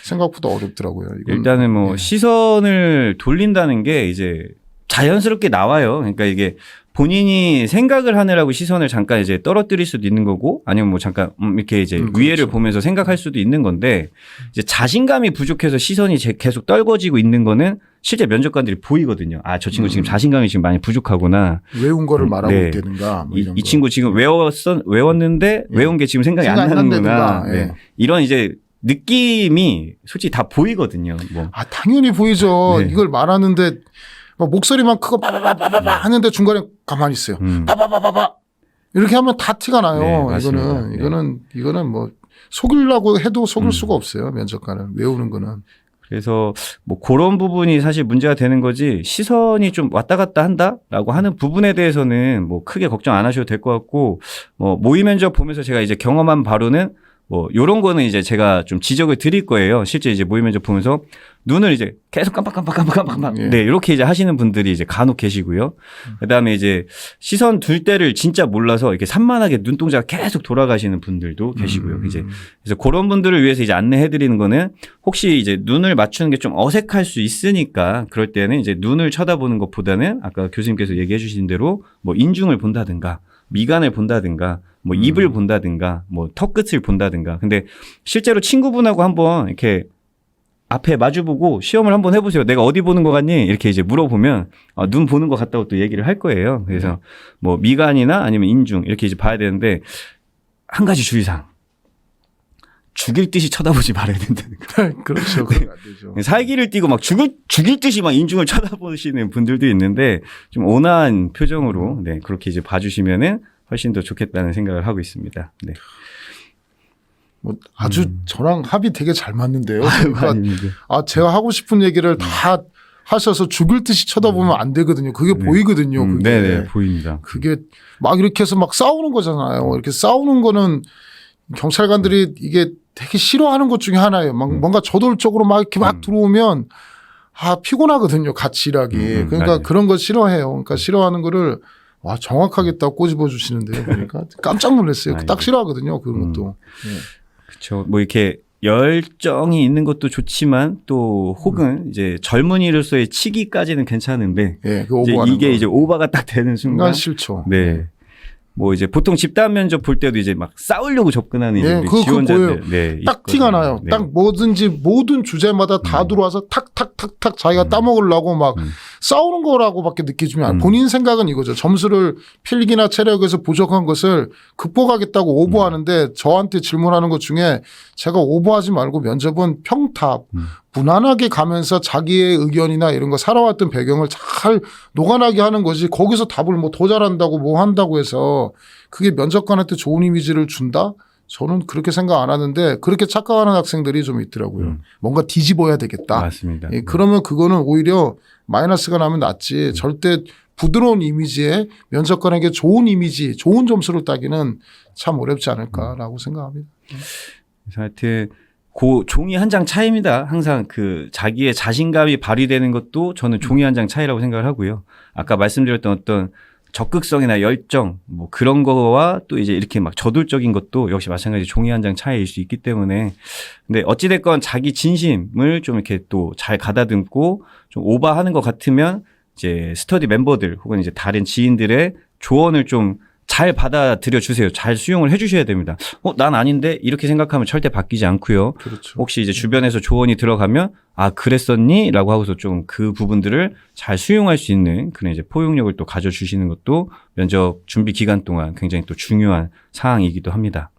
B: 생각보다 어렵더라고요. 이건
A: 일단은 뭐
B: 예.
A: 시선을 돌린다는 게 이제 자연스럽게 나와요. 그러니까 이게 본인이 생각을 하느라고 시선을 잠깐 이제 떨어뜨릴 수도 있는 거고, 아니면 뭐 잠깐 이렇게 이제 위에를
B: 그렇죠.
A: 보면서 생각할 수도 있는 건데, 이제 자신감이 부족해서 시선이 계속 떨궈지고 있는 거는 실제 면접관들이 보이거든요. 아, 저 친구 지금 자신감이 지금 많이 부족하구나.
B: 외운 거를 말하고
A: 네.
B: 있다든가 뭐 이런
A: 이
B: 거.
A: 친구 지금 외웠는데
B: 예.
A: 외운 게 지금 생각이 안
B: 생각이 안
A: 나는구나.
B: 난다든가. 예.
A: 네. 이런 이제 느낌이 솔직히 다 보이거든요. 뭐.
B: 아, 당연히 보이죠.
A: 네.
B: 이걸 말하는데 막 목소리만 크고 바바바바바 하는데 중간에 가만히 있어요. 바바바바바 이렇게 하면 다 티가 나요.
A: 네, 맞습니다.
B: 이거는 뭐 속이려고 해도 속일 수가 없어요. 면접관은 외우는 거는.
A: 그래서 뭐 그런 부분이 사실 문제가 되는 거지, 시선이 좀 왔다 갔다 한다라고 하는 부분에 대해서는 뭐 크게 걱정 안 하셔도 될 것 같고, 뭐 모의 면접 보면서 제가 이제 경험한 바로는 뭐 요런 거는 이제 제가 좀 지적을 드릴 거예요. 실제 이제 모의 면접 보면서 눈을 이제 계속 깜빡
B: 예.
A: 네, 이렇게 이제 하시는 분들이 이제 간혹 계시고요. 그다음에 이제 시선 둘 때를 진짜 몰라서 이렇게 산만하게 눈동자가 계속 돌아가시는 분들도 계시고요. 이제 그래서 그런 분들을 위해서 이제 안내해 드리는 거는, 혹시 이제 눈을 맞추는 게 좀 어색할 수 있으니까 그럴 때는 이제 눈을 쳐다보는 것보다는 아까 교수님께서 얘기해 주신 대로 뭐 인중을 본다든가 미간을 본다든가 뭐 입을 본다든가 뭐 턱끝을 본다든가. 근데 실제로 친구분하고 한번 이렇게 앞에 마주보고 시험을 한번 해보세요. 내가 어디 보는 거 같니? 이렇게 이제 물어보면 눈 보는 거 같다고 또 얘기를 할 거예요. 그래서 뭐 미간이나 아니면 인중 이렇게 이제 봐야 되는데, 한 가지 주의사항. 죽일 듯이 쳐다보지 말아야 된다는 거.
B: 그렇죠. 그러면 안 되죠.
A: 살기를 띠고 막 죽일 듯이 막 인중을 쳐다보시는 분들도 있는데, 좀 온화한 표정으로 네, 그렇게 이제 봐주시면은 훨씬 더 좋겠다는 생각을 하고 있습니다. 네.
B: 뭐 아주 저랑 합이 되게 잘 맞는데요.
A: 아닙니다.
B: 그러니까 제가 하고 싶은 얘기를 다 하셔서 죽을 듯이 쳐다보면 안 되거든요. 그게 보이거든요. 그게.
A: 네네, 보입니다.
B: 그게 막 이렇게 해서 막 싸우는 거잖아요. 이렇게 싸우는 거는 경찰관들이 이게 되게 싫어하는 것 중에 하나예요. 막 뭔가 저돌적으로 막 이렇게 막 들어오면 피곤하거든요. 같이 일하기. 그러니까
A: 맞아요.
B: 그런 거 싫어해요. 그러니까 싫어하는 거를 정확하게 딱 꼬집어 주시는데요. 그러니까 깜짝 놀랐어요.
A: 아이고.
B: 딱 싫어하거든요. 그런 것도.
A: 그렇죠. 뭐 이렇게 열정이 있는 것도 좋지만 또 혹은 이제 젊은이로서의 치기까지는 괜찮은데,
B: 예, 그
A: 이제
B: 오버하는
A: 이게
B: 거.
A: 이제 오버가 딱 되는 순간,
B: 순간 싫죠.
A: 네. 뭐 이제 보통 집단 면접 볼 때도 이제 막 싸우려고 접근하는 이제
B: 예,
A: 우리
B: 그거
A: 지원자들,
B: 보여요.
A: 네,
B: 딱 티가 나요.
A: 네.
B: 딱 뭐든지 모든 주제마다 다 들어와서 탁탁탁탁 자기가 따먹으려고 막 싸우는 거라고밖에 느껴지면 안. 본인 생각은 이거죠. 점수를 필기나 체력에서 부족한 것을 극복하겠다고 오버하는데 저한테 질문하는 것 중에 제가 오버하지 말고 면접은 평탑 무난하게 가면서 자기의 의견이나 이런 거 살아왔던 배경을 잘 녹아나게 하는 거지, 거기서 답을 뭐 더 잘한다고 뭐 한다고 해서 그게 면접관한테 좋은 이미지를 준다? 저는 그렇게 생각 안 하는데 그렇게 착각하는 학생들이 좀 있더라고요. 뭔가 뒤집어야 되겠다.
A: 맞습니다.
B: 예, 그러면 그거는 오히려 마이너스가 나면 낫지. 절대 부드러운 이미지에 면접관에게 좋은 이미지, 좋은 점수를 따기는 참 어렵지 않을까라고 생각합니다.
A: 그래서 하여튼 그 종이 한 장 차이입니다. 항상 그 자기의 자신감이 발휘되는 것도 저는 종이 한 장 차이라고 생각을 하고요. 아까 말씀드렸던 어떤 적극성이나 열정 뭐 그런 거와 또 이제 이렇게 막 저돌적인 것도 역시 마찬가지 종이 한 장 차이일 수 있기 때문에 근데 어찌됐건 자기 진심을 좀 이렇게 또 잘 가다듬고 좀 오버하는 것 같으면 이제 스터디 멤버들 혹은 이제 다른 지인들의 조언을 좀 잘 받아들여 주세요. 잘 수용을 해 주셔야 됩니다. 난 아닌데 이렇게 생각하면 절대 바뀌지 않고요.
B: 그렇죠.
A: 혹시 이제 주변에서 조언이 들어가면 아 그랬었니? 라고 하고서 좀 그 부분들을 잘 수용할 수 있는 그런 이제 포용력을 또 가져주시는 것도 면접 준비 기간 동안 굉장히 또 중요한 사항이기도 합니다.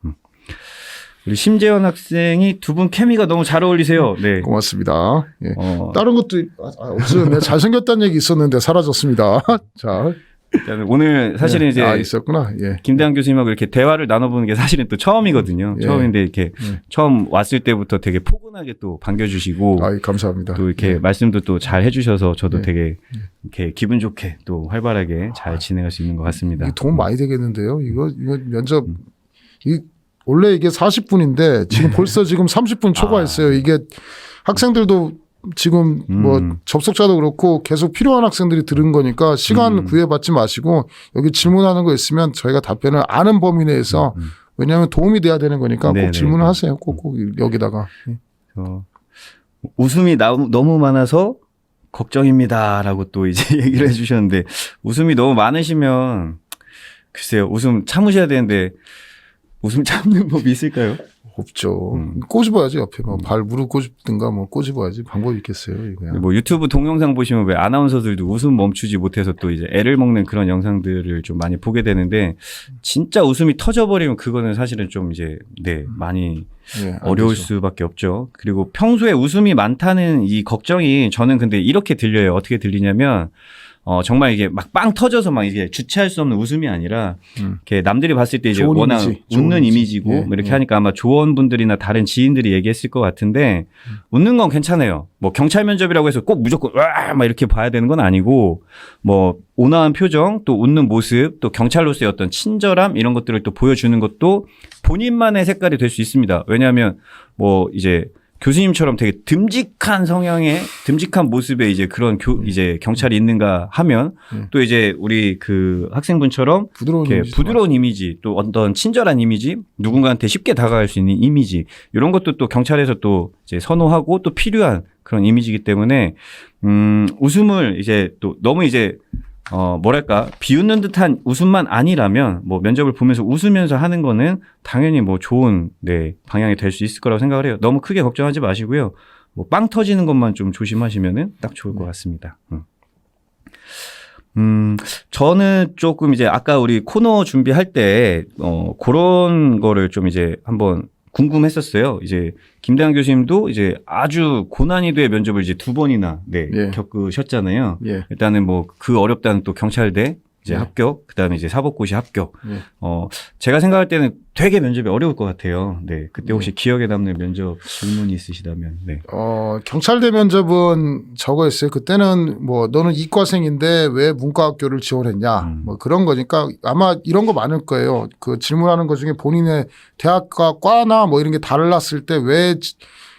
A: 우리 심재현 학생이 두 분 케미가 너무 잘 어울리세요. 네.
B: 고맙습니다. 예. 다른 것도 없었는데 잘생겼다는 얘기 있었는데 사라졌습니다. 자,
A: 일단은 오늘 사실은 이제
B: 있었구나. 예.
A: 김대한 교수님하고 이렇게 대화를 나눠보는 게 사실은 또 처음이거든요.
B: 예.
A: 처음인데 이렇게 처음 왔을 때부터 되게 포근하게 또 반겨주시고
B: 감사합니다.
A: 또 이렇게
B: 예.
A: 말씀도 또 잘 해주셔서 저도
B: 예.
A: 되게 이렇게 기분 좋게 또 활발하게 잘 진행할 수 있는 것 같습니다.
B: 이게 도움 많이 되겠는데요. 이거 면접 원래 이게 40분인데 지금 벌써 지금 30분 초과했어요. 이게 학생들도 지금 뭐 접속자도 그렇고 계속 필요한 학생들이 들은 거니까 시간 구애받지 마시고 여기 질문하는 거 있으면 저희가 답변을 아는 범위 내에서 왜냐하면 도움이 돼야 되는 거니까 꼭 질문을 하세요. 꼭 여기다가.
A: 웃음이 너무 많아서 걱정입니다라고 또 이제 얘기를 해주셨는데 웃음이 너무 많으시면 글쎄요 웃음 참으셔야 되는데 웃음 참는 법이 있을까요?
B: 없죠. 꼬집어야지 옆에 발 무릎 꼬집든가 뭐 꼬집어야지 방법이 있겠어요. 이거야.
A: 뭐 유튜브 동영상 보시면 왜 아나운서들도 웃음 멈추지 못해서 또 이제 애를 먹는 그런 영상들을 좀 많이 보게 되는데 진짜 웃음이 터져버리면 그거는 사실은 좀 이제 많이 어려울 수밖에 없죠. 그리고 평소에 웃음이 많다는 이 걱정이 저는 근데 이렇게 들려요. 어떻게 들리냐면 정말 이게 막 빵 터져서 막 이게 주체할 수 없는 웃음이 아니라 이렇게 남들이 봤을 때 이제 워낙 웃는 이미지고 뭐 이렇게 하니까 아마 조원분들이나 다른 지인들이 얘기했을 것 같은데 웃는 건 괜찮아요. 뭐 경찰 면접이라고 해서 꼭 무조건 와 막 이렇게 봐야 되는 건 아니고 뭐 온화한 표정 또 웃는 모습 또 경찰로서의 어떤 친절함 이런 것들을 또 보여주는 것도 본인만의 색깔이 될 수 있습니다. 왜냐하면 뭐 이제 교수님처럼 되게 듬직한 성향의 듬직한 모습에 이제 그런 이제 경찰이 있는가 하면 또 이제 우리 그 학생분처럼 부드러운 이미지 또 어떤 친절한 이미지 누군가한테 쉽게 다가갈 수 있는 이미지 이런 것도 또 경찰에서 또 이제 선호하고 또 필요한 그런 이미지이기 때문에 웃음을 이제 또 너무 이제 뭐랄까 비웃는 듯한 웃음만 아니라면 뭐 면접을 보면서 웃으면서 하는 거는 당연히 뭐 좋은 방향이 될 수 있을 거라고 생각을 해요. 너무 크게 걱정하지 마시고요. 뭐 빵 터지는 것만 좀 조심하시면은 딱 좋을 것 같습니다. 저는 조금 이제 아까 우리 코너 준비할 때 그런 거를 좀 이제 한번 궁금했었어요. 이제 김대한 교수님도 이제 아주 고난이도의 면접을 이제 2번이나 겪으셨잖아요. 일단은 뭐 그 어렵다는 또 경찰대 이제 합격, 그다음에 이제 사법고시 합격. 제가 생각할 때는 되게 면접이 어려울 것 같아요. 네, 그때 혹시 기억에 남는 면접 질문이 있으시다면. 네.
B: 경찰대 면접은 저거였어요. 그때는 뭐 너는 이과생인데 왜 문과학교를 지원했냐, 뭐 그런 거니까 아마 이런 거 많을 거예요. 그 질문하는 것 중에 본인의 대학과 과나 뭐 이런 게 달랐을 때 왜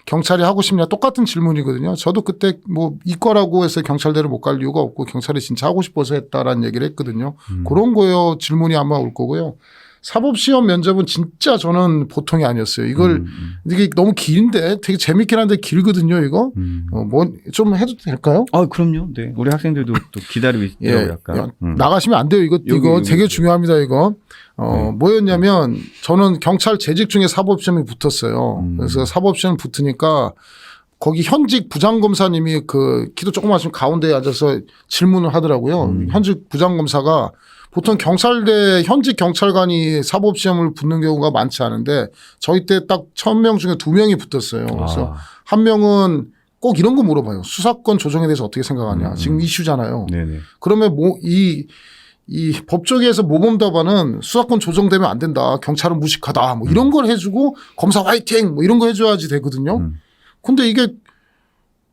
B: 경찰이 하고 싶냐 똑같은 질문이거든요. 저도 그때 뭐 이과라고 해서 경찰대를 못 갈 이유가 없고 경찰이 진짜 하고 싶어서 했다라는 얘기를 했거든요. 그런 거요 질문이 아마 올 거고요. 사법시험 면접은 진짜 저는 보통이 아니었어요. 이게 너무 긴데 되게 재밌긴 한데 길거든요, 이거. 뭐 좀 해도 될까요?
A: 그럼요. 네. 우리 학생들도 또 기다리고 있죠, 약간.
B: 나가시면 안 돼요. 이거 되게 중요합니다, 이거. 뭐였냐면 저는 경찰 재직 중에 사법시험이 붙었어요. 그래서 사법시험 붙으니까 거기 현직 부장검사님이 그 키도 조그마하신 가운데에 앉아서 질문을 하더라고요. 현직 부장검사가 보통 경찰대 현직 경찰관이 사법시험을 붙는 경우가 많지 않은데 저희 때 딱 1000명 중에 2명이 붙었어요. 그래서 한 명은 꼭 이런 거 물어봐요. 수사권 조정에 대해서 어떻게 생각하냐. 지금 이슈잖아요. 네네. 그러면 이 법조계에서 모범답안은 수사권 조정되면 안 된다. 경찰은 무식하다. 뭐 이런 걸 해주고 검사 화이팅 뭐 이런 거 해줘야지 되거든요. 근데 이게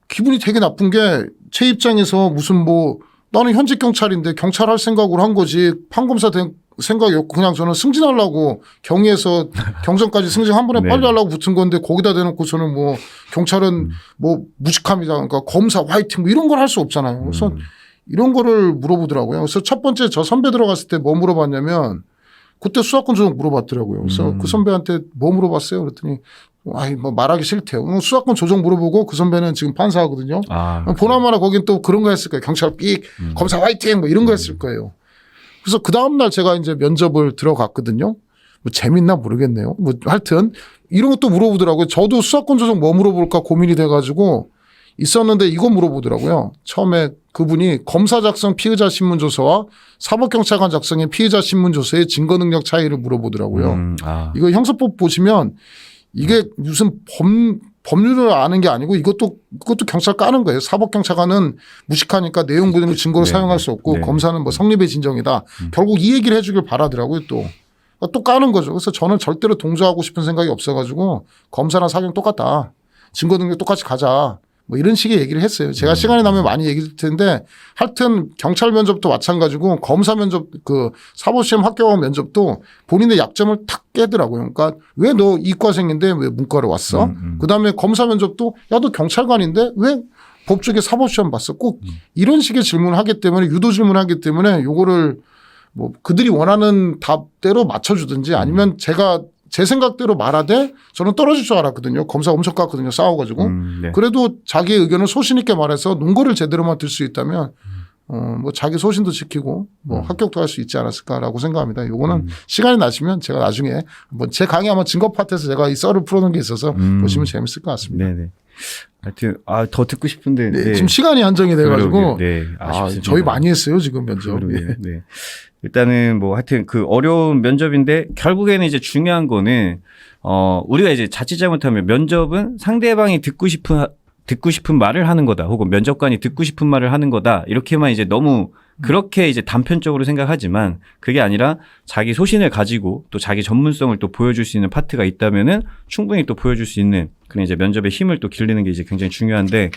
B: 기분이 되게 나쁜 게 제 입장에서 무슨 뭐 나는 현직 경찰인데 경찰 할 생각으로 한 거지 판검사 된 생각이 없고 그냥 저는 승진하려고 경위에서 경선까지 승진 한 번에 빨리 하려고 붙은 건데 거기다 대놓고 저는 뭐 경찰은 뭐 무식합니다. 그러니까 검사 화이팅 뭐 이런 걸 할 수 없잖아요. 그래서 이런 거를 물어보더라고요. 그래서 첫 번째 저 선배 들어갔을 때 뭐 물어봤냐면 그때 수사권 조정 물어봤더라고요. 그래서 그 선배한테 뭐 물어봤어요? 그랬더니 아이 뭐 말하기 싫대요. 수사권 조정 물어보고 그 선배는 지금 판사하거든요. 보나마나 거긴 또 그런 거 했을 거예요. 경찰 삑 검사 화이팅 뭐 이런 거 했을 거예요. 그래서 그 다음날 제가 이제 면접을 들어갔거든요. 뭐 재밌나 모르겠네요. 뭐 하여튼 이런 것도 물어보더라고요. 저도 수사권 조정 뭐 물어볼까 고민이 돼가지고 있었는데 이거 물어보더라고요. 처음에 그분이 검사 작성 피의자 신문조서와 사법경찰관 작성의 피의자 신문조서의 증거능력 차이를 물어보더라고요. 이거 형사법 보시면 이게 무슨 법률을 아는 게 아니고 이것도 경찰 까는 거예요. 사법경찰관은 무식하니까 내용 그대로 증거를 사용할 수 없고 검사는 뭐 성립의 진정이다. 결국 이 얘기를 해주길 바라더라고요. 또 까는 거죠. 그래서 저는 절대로 동조하고 싶은 생각이 없어가지고 검사랑 사경 똑같다. 증거능력 똑같이 가자. 뭐 이런 식의 얘기를 했어요. 제가 시간이 나면 많이 얘기할 텐데 하여튼 경찰 면접도 마찬가지고 검사 면접 그 사법시험 합격한 면접도 본인의 약점을 탁 깨더라고요. 그러니까 왜 너 이과생인데 왜 문과로 왔어? 그다음에 검사 면접도 야 너 경찰관인데 왜 법조계 사법시험 봤어? 꼭 이런 식의 질문을 하기 때문에 유도 질문을 하기 때문에 요거를 뭐 그들이 원하는 답대로 맞춰주든지 아니면 제가 제 생각대로 말하되 저는 떨어질 줄 알았거든요. 검사 엄청 깠거든요. 싸워가지고. 그래도 자기 의견을 소신 있게 말해서 논거를 제대로만 들 수 있다면 뭐 자기 소신도 지키고 뭐 합격도 할 수 있지 않았을까라고 생각합니다. 요거는 시간이 나시면 제가 나중에 뭐 제 강의 아마 증거 파트에서 제가 이 썰을 풀어놓은 게 있어서 보시면 재밌을 것 같습니다.
A: 네네. 하여튼 더 듣고 싶은데
B: 네, 지금 시간이 한정이 돼가지고
A: 아쉽습니다.
B: 저희 많이 했어요 지금 면접.
A: 네. 일단은 뭐 하여튼 그 어려운 면접인데 결국에는 이제 중요한 거는 우리가 이제 자칫 잘못하면 면접은 상대방이 듣고 싶은 말을 하는 거다. 혹은 면접관이 듣고 싶은 말을 하는 거다. 이렇게만 이제 너무 그렇게 이제 단편적으로 생각하지만 그게 아니라 자기 소신을 가지고 또 자기 전문성을 또 보여줄 수 있는 파트가 있다면은 충분히 또 보여줄 수 있는 그런 이제 면접의 힘을 또 기르는 게 이제 굉장히 중요한데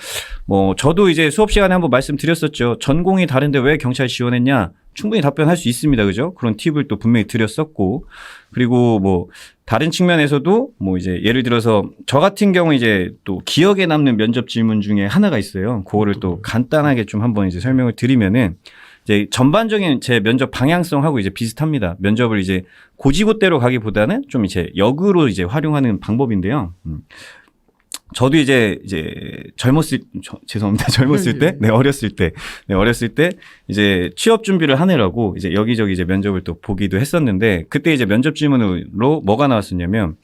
A: 뭐 저도 이제 수업 시간에 한번 말씀드렸었죠. 전공이 다른데 왜 경찰 지원했냐? 충분히 답변할 수 있습니다. 그죠? 그런 팁을 또 분명히 드렸었고 그리고 뭐 다른 측면에서도 뭐 이제 예를 들어서 저 같은 경우 이제 또 기억에 남는 면접 질문 중에 하나가 있어요. 그거를 또 간단하게 좀 한번 이제 설명을 드리면은 이제 전반적인 제 면접 방향성하고 이제 비슷합니다. 면접을 이제 고지고대로 가기보다는 좀 이제 역으로 이제 활용하는 방법인데요. 저도 이제 죄송합니다. 젊었을 때, 어렸을 때 이제 취업 준비를 하느라고 이제 여기저기 이제 면접을 또 보기도 했었는데 그때 이제 면접 질문으로 뭐가 나왔었냐면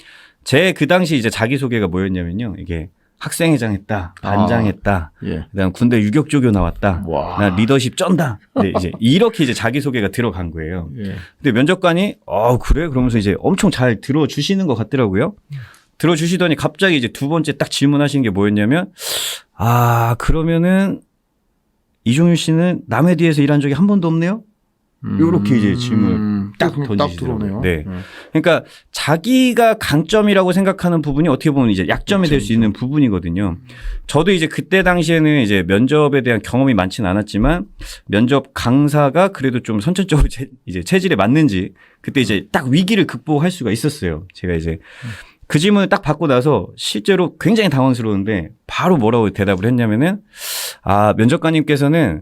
A: 제 그 당시 이제 자기소개가 뭐였냐면요. 이게 학생회장 했다, 반장 했다, 그다음 군대 유격조교 나왔다, 나 리더십 쩐다. 이제 이렇게 이제 자기소개가 들어간 거예요. 근데 면접관이 그래? 그러면서 이제 엄청 잘 들어주시는 것 같더라고요. 들어주시더니 갑자기 이제 두 번째 딱 질문하신 게 뭐였냐면 그러면은 이종윤 씨는 남의 뒤에서 일한 적이 한 번도 없네요? 요렇게 이제 질문을 딱 던지시더라고요. 네. 그러니까 자기가 강점이라고 생각하는 부분이 어떻게 보면 이제 약점이 될 수 있는 부분이거든요. 저도 이제 그때 당시에는 이제 면접에 대한 경험이 많지는 않았지만 면접 강사가 그래도 좀 선천적으로 이제 체질에 맞는지 그때 이제 딱 위기를 극복할 수가 있었어요. 제가 이제 그 질문을 딱 받고 나서 실제로 굉장히 당황스러운데 바로 뭐라고 대답을 했냐면은 면접관님께서는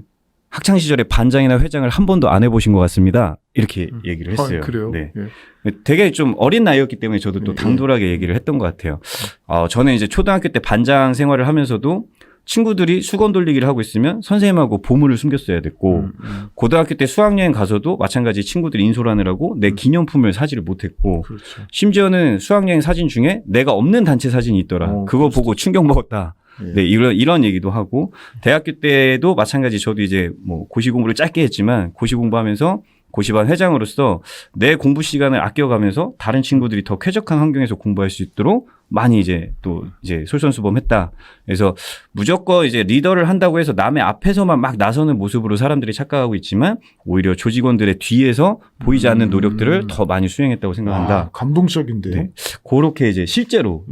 A: 학창 시절에 반장이나 회장을 한 번도 안 해보신 것 같습니다. 이렇게 얘기를 했어요.
B: 그래요?
A: 네. 되게 좀 어린 나이였기 때문에 저도 또 당돌하게 얘기를 했던 것 같아요. 저는 이제 초등학교 때 반장 생활을 하면서도 친구들이 수건 돌리기를 하고 있으면 선생님하고 보물을 숨겼어야 됐고 고등학교 때 수학여행 가서도 마찬가지 친구들이 인솔하느라고 내 기념품을 사지를 못했고 심지어는 수학여행 사진 중에 내가 없는 단체 사진이 있더라. 그거 보고 충격 먹었다. 네, 이런 얘기도 하고 대학교 때도 마찬가지 저도 이제 뭐 고시 공부를 짧게 했지만 고시 공부하면서 고시반 회장으로서 내 공부 시간을 아껴가면서 다른 친구들이 더 쾌적한 환경에서 공부할 수 있도록 많이 이제 또 이제 솔선수범했다. 그래서 무조건 이제 리더를 한다고 해서 남의 앞에서만 막 나서는 모습으로 사람들이 착각하고 있지만 오히려 조직원들의 뒤에서 보이지 않는 노력들을 더 많이 수행했다고 생각한다.
B: 감동적인데요.
A: 네. 그렇게 이제 실제로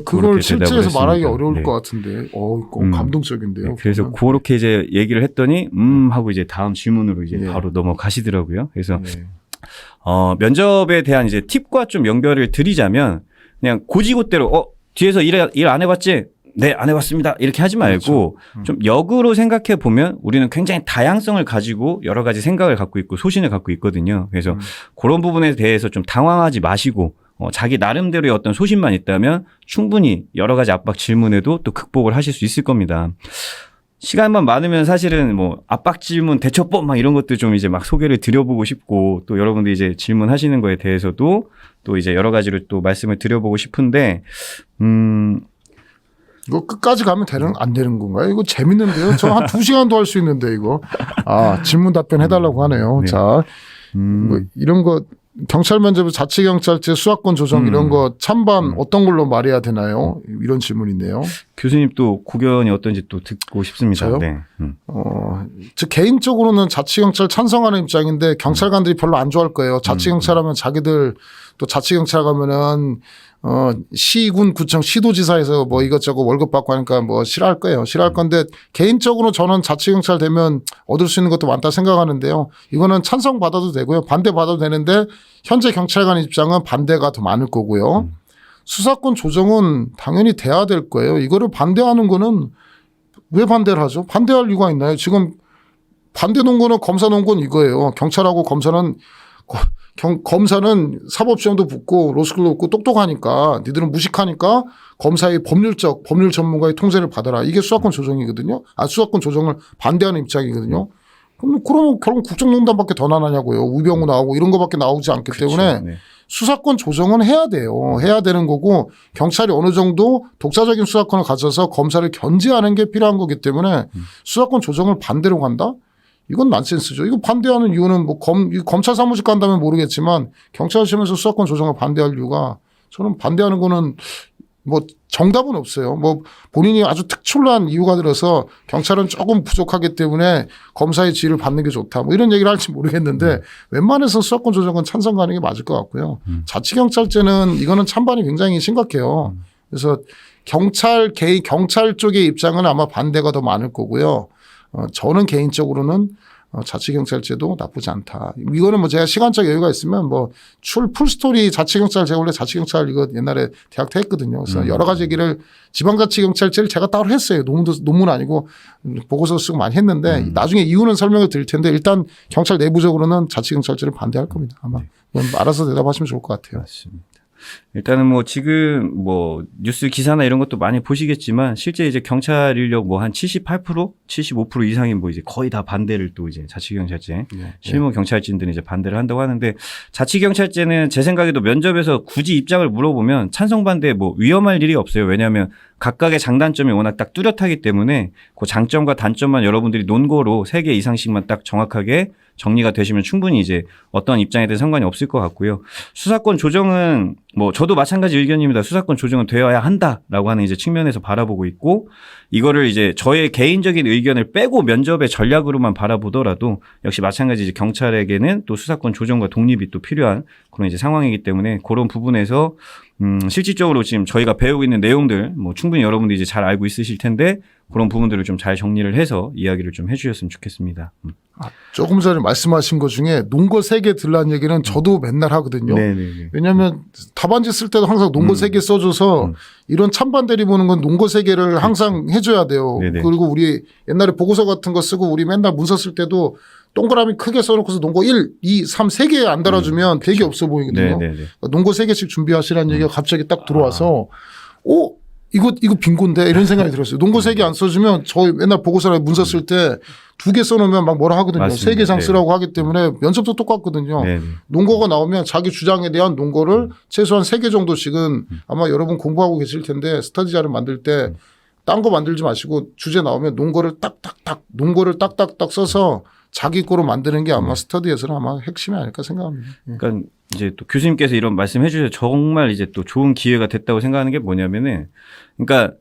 B: 그걸 실제에서 말하기 어려울 것 같은데, 감동적인데요.
A: 네, 그래서 그렇게 이제 얘기를 했더니 하고 이제 다음 질문으로 이제 바로 넘어가시더라고요. 그래서 면접에 대한 이제 팁과 좀 연결을 드리자면 그냥 고지고대로 뒤에서 일 안 해봤지? 네, 안 해봤습니다. 이렇게 하지 말고 좀 역으로 생각해 보면 우리는 굉장히 다양성을 가지고 여러 가지 생각을 갖고 있고 소신을 갖고 있거든요. 그래서 그런 부분에 대해서 좀 당황하지 마시고 자기 나름대로의 어떤 소신만 있다면 충분히 여러 가지 압박 질문에도 또 극복을 하실 수 있을 겁니다. 시간만 많으면 사실은 뭐 압박 질문 대처법 막 이런 것들 좀 이제 막 소개를 드려보고 싶고 또 여러분들 이제 질문하시는 거에 대해서도 또 이제 여러 가지로 또 말씀을 드려보고 싶은데
B: 이거 끝까지 가면 안 되는 건가요? 이거 재밌는데요? 저 한 2시간도 할 수 있는데, 이거. 질문 답변 해달라고 하네요.
A: 네.
B: 자, 뭐 이런 거, 경찰 면접에 자치경찰제 수사권 조정 이런 거 찬반 어떤 걸로 말해야 되나요? 이런 질문인데요.
A: 교수님 또 고견이 어떤지 또 듣고 싶습니다.
B: 저요?
A: 네.
B: 저 개인적으로는 자치경찰 찬성하는 입장인데 경찰관들이 별로 안 좋아할 거예요. 자치경찰 하면 자기들 또 자치경찰 가면은 시군, 구청, 시도지사에서 뭐 이것저것 월급 받고 하니까 뭐 싫어할 거예요. 싫어할 건데 개인적으로 저는 자치경찰 되면 얻을 수 있는 것도 많다 생각하는데요. 이거는 찬성 받아도 되고요. 반대 받아도 되는데 현재 경찰관 입장은 반대가 더 많을 거고요. 수사권 조정은 당연히 돼야 될 거예요. 이거를 반대하는 거는 왜 반대를 하죠? 반대할 이유가 있나요? 지금 반대 논거는 검사 논거는 이거예요. 경찰하고 검사는 검사는 사법시험도 붙고 로스쿨도 붙고 똑똑하니까 니들은 무식하니까 검사의 법률 전문가의 통제를 받아라. 이게 수사권 조정이거든요. 수사권 조정을 반대하는 입장이거든요. 그러면 결국 국정농단밖에 더 나냐고요. 우병우 나오고 이런 거밖에 나오지 않기
A: 그렇죠.
B: 때문에
A: 네.
B: 수사권 조정은 해야 돼요. 해야 되는 거고 경찰이 어느 정도 독자적인 수사권을 가져서 검사를 견제하는 게 필요한 거기 때문에 수사권 조정을 반대로 간다? 이건 난센스죠. 이거 반대하는 이유는 뭐 검찰 사무직 간다면 모르겠지만 경찰 시험에서 수사권 조정을 반대할 이유가 저는 반대하는 거는 뭐 정답은 없어요. 뭐 본인이 아주 특출난 이유가 들어서 경찰은 조금 부족하기 때문에 검사의 지위를 받는 게 좋다. 뭐 이런 얘기를 할지 모르겠는데 웬만해서 수사권 조정은 찬성하는 게 맞을 것 같고요. 자치경찰제는 이거는 찬반이 굉장히 심각해요. 그래서 경찰 쪽의 입장은 아마 반대가 더 많을 거고요. 저는 개인적으로는 자치경찰제도 나쁘지 않다. 이거는 뭐 제가 시간적 여유가 있으면 뭐 풀스토리 자치경찰 제가 원래 자치경찰 이거 옛날에 대학 때 했거든요. 그래서 여러 가지 얘기를 지방자치경찰제를 제가 따로 했어요. 논문 아니고 보고서 쓰고 많이 했는데 나중에 이유는 설명을 드릴 텐데 일단 경찰 내부적으로는 자치경찰제를 반대할 겁니다. 아마 그건 알아서 대답하시면 좋을 것 같아요.
A: 맞습니다. 일단은 뭐 지금 뭐 뉴스 기사나 이런 것도 많이 보시겠지만 실제 이제 경찰 인력 뭐 한 78%, 75% 이상이 뭐 이제 거의 다 반대를 또 이제 자치경찰제 실무 경찰진들은 이제 반대를 한다고 하는데 자치경찰제는 제 생각에도 면접에서 굳이 입장을 물어보면 찬성 반대 뭐 위험할 일이 없어요. 왜냐하면 각각의 장단점이 워낙 딱 뚜렷하기 때문에 그 장점과 단점만 여러분들이 논거로 3개 이상씩만 딱 정확하게 정리가 되시면 충분히 이제 어떤 입장에든 상관이 없을 것 같고요. 수사권 조정은 뭐 저도 마찬가지 의견입니다. 수사권 조정은 되어야 한다라고 하는 이제 측면에서 바라보고 있고 이거를 이제 저의 개인적인 의견을 빼고 면접의 전략으로만 바라보더라도 역시 마찬가지 이제 경찰에게는 또 수사권 조정과 독립이 또 필요한 그런 이제 상황이기 때문에 그런 부분에서 실질적으로 지금 저희가 배우고 있는 내용들 뭐 충분히 여러분들이 이제 잘 알고 있으실 텐데 그런 부분들을 좀 잘 정리를 해서 이야기를 좀 해주셨으면 좋겠습니다.
B: 조금 전에 말씀하신 것 중에 논거 3개 들라는 얘기는 저도 맨날 하거든요.
A: 네네네.
B: 왜냐하면 답안지 쓸 때도 항상 논거 3개 써줘서 이런 찬반 대리 보는 건 논거 3개를 항상 해줘야 돼요.
A: 네네.
B: 그리고 우리 옛날에 보고서 같은 거 쓰고 우리 맨날 문서 쓸 때도 동그라미 크게 써놓고서 논거 1, 2, 3, 3개 안 달아주면 되게 없어 보이거든요.
A: 네네네.
B: 논거 3개씩 준비하시라는 얘기가 갑자기 딱 들어와서 이거 빈곤데 이런 생각이 들었어요. 논거 3개 안 써주면 저 맨날 보고서나 문서 쓸 때 2개 써놓으면 막 뭐라 하거든요.
A: 맞습니다.
B: 3개 이상
A: 네.
B: 쓰라고 하기 때문에 면접도 똑같거든요.
A: 네네.
B: 논거가 나오면 자기 주장에 대한 논거를 최소한 3개 정도씩은 아마 여러분 공부하고 계실 텐데 스터디 자료 만들 때 딴 거 만들지 마시고 주제 나오면 논거를 딱딱딱 써서 자기 거로 만드는 게 아마 스터디에서는 아마 핵심이 아닐까 생각합니다.
A: 그러니까 이제 또 교수님께서 이런 말씀 해주셔서 정말 이제 또 좋은 기회가 됐다고 생각하는 게 뭐냐면은 그러니까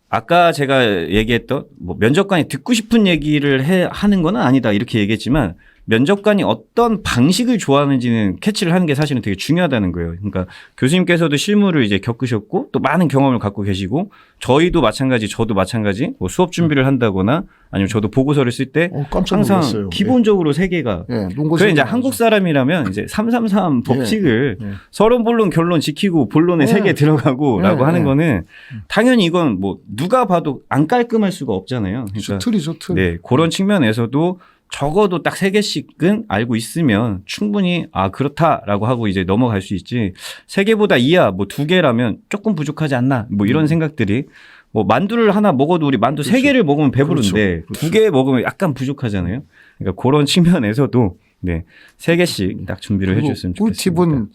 A: 아까 제가 얘기했던 뭐 면접관이 듣고 싶은 얘기를 하는 건 아니다 이렇게 얘기했지만 면접관이 어떤 방식을 좋아하는지는 캐치를 하는 게 사실은 되게 중요하다는 거예요. 그러니까 교수님께서도 실무를 이제 겪으셨고 또 많은 경험을 갖고 계시고 저희도 마찬가지, 저도 마찬가지 뭐 수업 준비를 한다거나 아니면 저도 보고서를 쓸 때
B: 깜짝
A: 항상
B: 놀랐어요.
A: 기본적으로 세 개가 그래 이제 한국 사람이라면 이제 333 법칙을 서론, 본론, 결론 지키고 본론에 세 개 들어가고라고 하는 거는 당연히 이건 뭐 누가 봐도 안 깔끔할 수가 없잖아요. 그러니까
B: 틀이죠, 틀.
A: 네, 그런 측면에서도 적어도 딱 세 개씩은 알고 있으면 충분히 아 그렇다라고 하고 이제 넘어갈 수 있지. 세 개보다 이하 뭐 두 개라면 조금 부족하지 않나 뭐 이런 생각들이 뭐 만두를 하나 먹어도 우리 만두 세 개를 먹으면 배부른데 두 개 먹으면 약간 부족하잖아요. 그러니까 그런 측면에서도 네, 세 개씩 딱 준비를 해줬으면 좋겠습니다.
B: 꿀팁은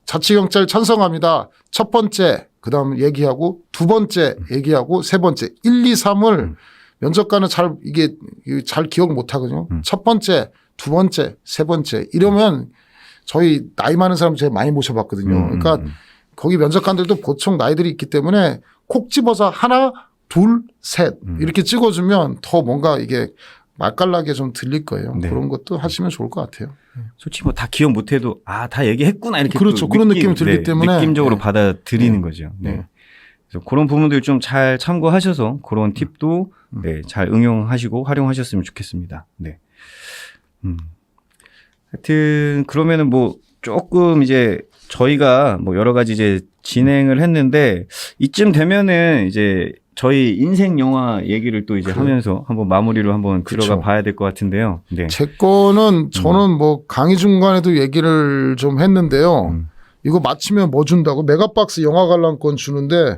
B: 자치경찰 찬성합니다. 첫 번째, 그다음 얘기하고 두 번째 얘기하고 세 번째 1, 2, 3을 면접관은 이게 잘 기억 못 하거든요. 첫 번째, 두 번째, 세 번째 이러면 저희 나이 많은 사람 제가 많이 모셔봤거든요. 그러니까 거기 면접관들도 보통 나이들이 있기 때문에 콕 집어서 하나, 둘, 셋 이렇게 찍어주면 더 뭔가 이게 맛깔나게 좀 들릴 거예요.
A: 네.
B: 그런 것도 하시면 좋을 것 같아요.
A: 솔직히 뭐 다 기억 못해도 아 다 얘기했구나 이렇게
B: 그렇죠. 그런 느낌이 들기 때문에
A: 느낌적으로 받아들이는 거죠. 네. 그래서 그런 부분들 좀 잘 참고하셔서 그런 팁도 네, 잘 응용하시고 활용하셨으면 좋겠습니다. 네. 하여튼 그러면은 뭐 조금 이제 저희가 뭐 여러 가지 이제 진행을 했는데 이쯤 되면은 이제 저희 인생 영화 얘기를 또 이제 하면서 한번 마무리로 한번 들어가 봐야 될 것 같은데요. 네.
B: 제 거는 저는 뭐 강의 중간에도 얘기를 좀 했는데요. 이거 마치면 뭐 준다고 메가박스 영화 관람권 주는데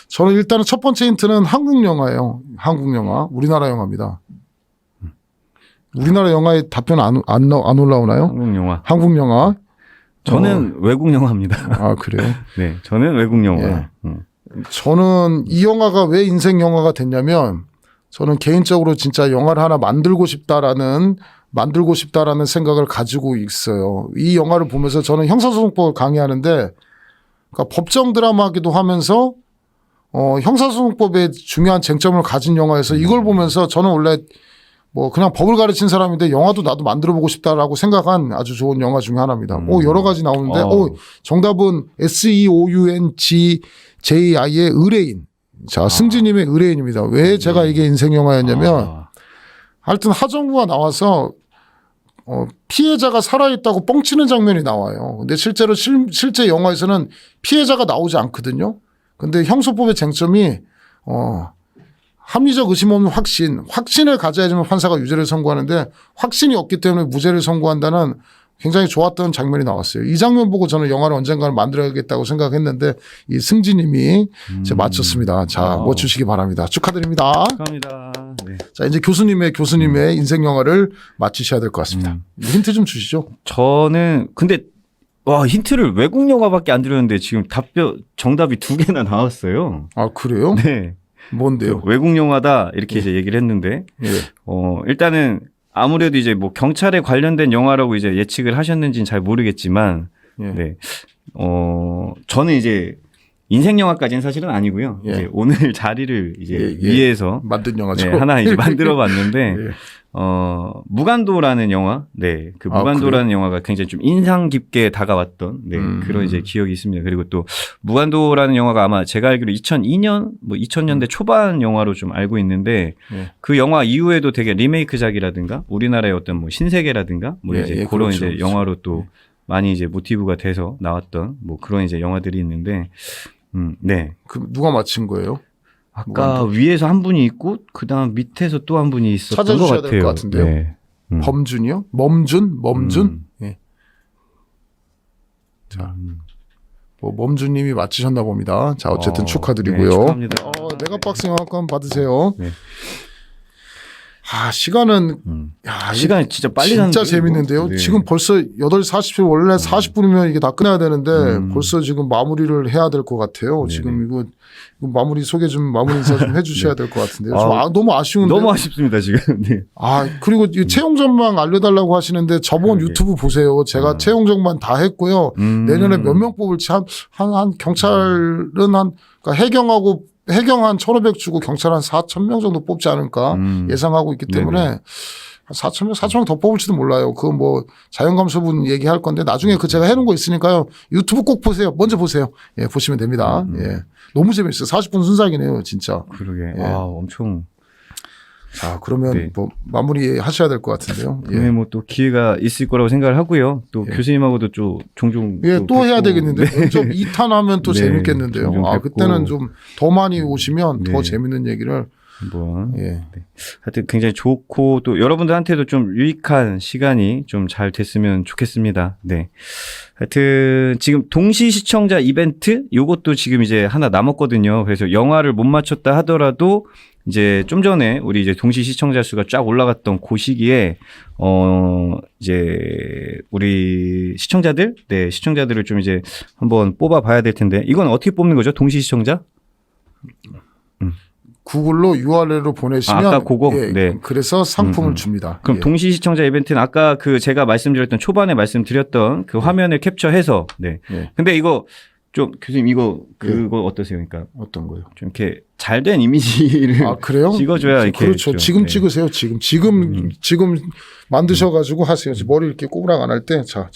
B: 저는 일단은 첫 번째 힌트는 한국 영화예요. 한국 영화. 우리나라 영화입니다. 우리나라 영화에 답변 안 올라오나요?
A: 한국 영화.
B: 한국 영화.
A: 저는 외국 영화입니다.
B: 아, 그래요?
A: 네. 저는 외국 영화.
B: 예. 저는 이 영화가 왜 인생 영화가 됐냐면 저는 개인적으로 진짜 영화를 하나 만들고 싶다라는 생각을 가지고 있어요. 이 영화를 보면서 저는 형사소송법을 강의하는데 그러니까 법정 드라마기도 하면서 형사소송법에 중요한 쟁점을 가진 영화에서 이걸 보면서 저는 원래 뭐 그냥 법을 가르친 사람인데 영화도 나도 만들어 보고 싶다라고 생각한 아주 좋은 영화 중에 하나입니다. 여러 가지 나오는데 정답은 SEOUNGJI의 의뢰인. 자, 승지님의 의뢰인입니다. 왜 제가 이게 인생 영화였냐면 하여튼 하정우가 나와서 피해자가 살아있다고 뻥치는 장면이 나와요. 근데 실제로 실제 영화에서는 피해자가 나오지 않거든요. 근데 형소법의 쟁점이 합리적 의심 없는 확신을 가져야지만 판사가 유죄를 선고하는데 확신이 없기 때문에 무죄를 선고한다는 굉장히 좋았던 장면이 나왔어요. 이 장면 보고 저는 영화를 언젠가는 만들어야겠다고 생각했는데 이 승지님이 이제 마쳤습니다. 자, 뭐 주시기 바랍니다. 축하드립니다.
A: 축하합니다. 네.
B: 자, 이제 교수님의 인생 영화를 마치셔야 될 것 같습니다. 힌트 좀 주시죠.
A: 저는 근데 와 힌트를 외국 영화밖에 안 드렸는데 지금 정답이 두 개나 나왔어요.
B: 아, 그래요?
A: 네.
B: 뭔데요?
A: 외국 영화다 이렇게 이제 얘기를 했는데 일단은 아무래도 이제 뭐 경찰에 관련된 영화라고 이제 예측을 하셨는지는 잘 모르겠지만 네. 저는 이제 인생 영화까지는 사실은 아니고요. 이제 오늘 자리를 이제 위해서
B: 만든 영화죠.
A: 네, 하나 이제 만들어 봤는데 무간도라는 영화, 네, 그 무간도라는 영화가 굉장히 좀 인상 깊게 다가왔던 그런 이제 기억이 있습니다. 그리고 또 무간도라는 영화가 아마 제가 알기로 2002년, 뭐 2000년대 초반 영화로 좀 알고 있는데 그 영화 이후에도 되게 리메이크작이라든가 우리나라의 어떤 뭐 신세계라든가 뭐 이제 그런
B: 그렇죠,
A: 이제 영화로 또 많이 이제 모티브가 돼서 나왔던 뭐 그런 이제 영화들이 있는데, 네.
B: 그 누가 맞힌 거예요?
A: 아까 위에서 한 분이 있고 그다음 밑에서 또 한 분이 있었던 것
B: 찾아주셔야
A: 같아요.
B: 될 것 같은데요.
A: 네.
B: 범준이요? 멈준? 예. 자, 뭐 멈준님이 맞히셨나 봅니다. 자, 어쨌든 축하드리고요.
A: 네, 축하합니다.
B: 메가박스 영화권 받으세요.
A: 네.
B: 아, 시간은
A: 시간이 진짜 빨리
B: 진짜
A: 가는데요,
B: 재밌는데요.
A: 네.
B: 지금 벌써 8시 40분 원래 40분이면 이게 다 끝나야 되는데 벌써 지금 마무리를 해야 될 것 같아요. 지금 이거 마무리 마무리 인사 좀 해주셔야 될 것 같은데요. 너무 아쉬운데.
A: 너무 아쉽습니다 지금. 네.
B: 그리고 이 채용 전망 알려달라고 하시는데 저번 유튜브 보세요. 제가 채용 전망 다 했고요. 내년에 몇 명 뽑을지 한 경찰은 그러니까 해경 한 1,500 주고 경찰 한 4,000명 정도 뽑지 않을까 예상하고 있기 때문에 4천 명 더 뽑을지도 몰라요. 그 뭐 자연감소분 얘기할 건데 나중에 그 제가 해놓은 거 있으니까요. 유튜브 꼭 보세요. 먼저 보세요. 예, 보시면 됩니다. 예, 너무 재밌어요. 40분 순삭이네요, 진짜.
A: 그러게.
B: 예.
A: 엄청.
B: 자, 그러면
A: 네.
B: 뭐 마무리 하셔야 될 것 같은데요.
A: 분명히 뭐 또 기회가 있을 거라고 생각을 하고요. 또
B: 예.
A: 교수님하고도 좀 종종
B: 예, 또 해야
A: 뵙고,
B: 되겠는데
A: 네.
B: 면접 2탄 하면 또
A: 네,
B: 재밌겠는데요.
A: 종종
B: 아,
A: 뵙고.
B: 그때는 좀 더 많이 오시면 더
A: 네.
B: 재밌는 얘기를
A: 한번
B: 예.
A: 하여튼 굉장히 좋고 또 여러분들한테도 좀 유익한 시간이 좀 잘 됐으면 좋겠습니다. 네. 하여튼 지금 동시 시청자 이벤트 요것도 지금 이제 하나 남았거든요. 그래서 영화를 못 맞췄다 하더라도 이제 좀 전에 우리 이제 동시 시청자 수가 쫙 올라갔던 그 시기에 이제 우리 시청자들을 좀 이제 한번 뽑아 봐야 될 텐데 이건 어떻게 뽑는 거죠? 동시 시청자?
B: 구글로 URL로 보내시면
A: 아까 그거?
B: 예,
A: 네.
B: 그래서 상품을 줍니다.
A: 그럼
B: 예.
A: 동시 시청자 이벤트는 아까 그 제가 말씀드렸던 초반에 말씀드렸던 그 화면을 캡처해서 네.
B: 예.
A: 근데 이거 좀 교수님 이거 그거 어떠세요? 그러니까
B: 어떤 거요?
A: 좀 이렇게 잘된 이미지를
B: 아, 그래요?
A: 찍어줘야 이렇게
B: 그렇죠.
A: 좀,
B: 지금
A: 네.
B: 찍으세요. 지금 만드셔가지고 하세요. 머리 이렇게 꼬부랑 안 할 때, 자,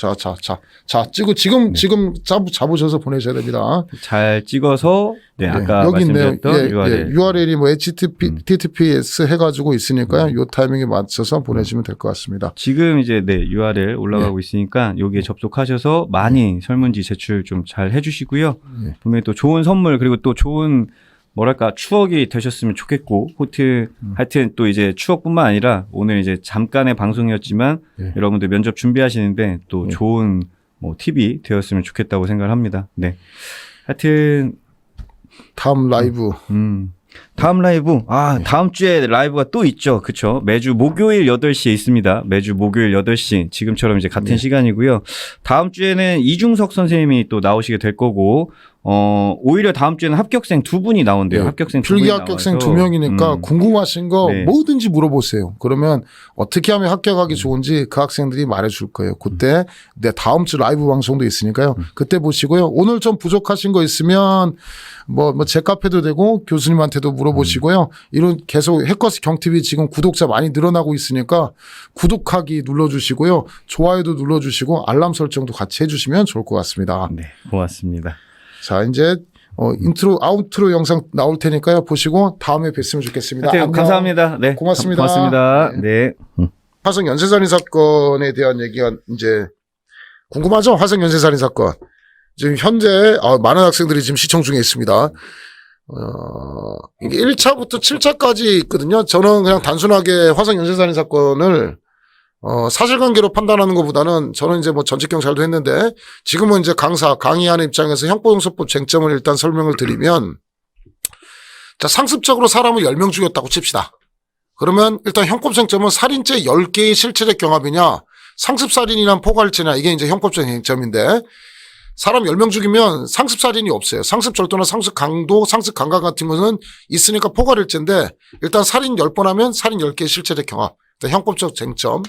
B: 지금 잡으셔서 보내셔야 됩니다.
A: 잘 찍어서 네,
B: 예,
A: 아까
B: 여기 있네요.
A: 말씀드렸던 URL.
B: URL이 뭐 HTTPS 해가지고 있으니까요. 요 타이밍에 맞춰서 보내시면 될 것 같습니다.
A: 지금 이제 네 URL 올라가고 있으니까 여기에 접속하셔서 많이 설문지 제출 좀 잘 해주시고요.
B: 예.
A: 분명히 또 좋은 선물 그리고 또 좋은 뭐랄까 추억이 되셨으면 좋겠고 하여튼 또 이제 추억뿐만 아니라 오늘 이제 잠깐의 방송이었지만
B: 예.
A: 여러분들 면접 준비하시는데 또
B: 예.
A: 좋은 뭐 팁이 되었으면 좋겠다고 생각을 합니다. 네. 하여튼
B: 다음 라이브.
A: 다음 라이브 다음 주에 라이브가 또 있죠. 그쵸? 매주 목요일 8시에 있습니다. 매주 목요일 8시 지금처럼 이제 같은
B: 네.
A: 시간이고요. 다음 주에는 이중석 선생님이 또 나오시게 될 거고 오히려 다음 주에는 합격생 2분이 나온대요.
B: 예.
A: 합격생 2분이
B: 필기 합격생
A: 나와서.
B: 2명이니까 궁금하신 거
A: 네.
B: 뭐든지 물어보세요. 그러면 어떻게 하면 합격하기 좋은지 그 학생들이 말해줄 거예요. 그때 내 다음 주 라이브 방송도 있으니까요. 그때 보시고요. 오늘 좀 부족하신 거 있으면 뭐 제 카페도 되고 교수님한테도 물어보시고요. 이런 계속 해커스 경TV 지금 구독자 많이 늘어나고 있으니까 구독하기 눌러주시고요. 좋아요도 눌러주시고 알람 설정도 같이 해주시면 좋을 것 같습니다.
A: 네, 고맙습니다.
B: 자, 이제 인트로, 아우트로 영상 나올 테니까요. 보시고 다음에 뵀으면 좋겠습니다.
A: 하여튼
B: 안녕.
A: 감사합니다. 네,
B: 고맙습니다.
A: 고맙습니다. 네.
B: 화성 연쇄살인 사건에 대한 얘기가 이제 궁금하죠? 화성 연쇄살인 사건. 지금 현재 많은 학생들이 지금 시청 중에 있습니다. 이게 1차부터 7차까지 있거든요. 저는 그냥 단순하게 화성 연쇄살인 사건을 사실관계로 판단하는 것보다는 저는 이제 뭐 전직 경찰도 했는데 지금은 이제 강의하는 입장에서 형법용서법 쟁점을 일단 설명을 드리면 자, 상습적으로 사람을 10명 죽였다고 칩시다. 그러면 일단 형법 쟁점은 살인죄 10개의 실체적 경합이냐 상습살인이란 포괄죄냐 이게 이제 형법적 쟁점인데 사람 10명 죽이면 상습살인이 없어요. 상습절도나 상습강도, 상습강간 같은 것은 있으니까 포괄일죄인데 일단 살인 10번 하면 살인 10개의 실체적 경합. 일단 형법적 쟁점.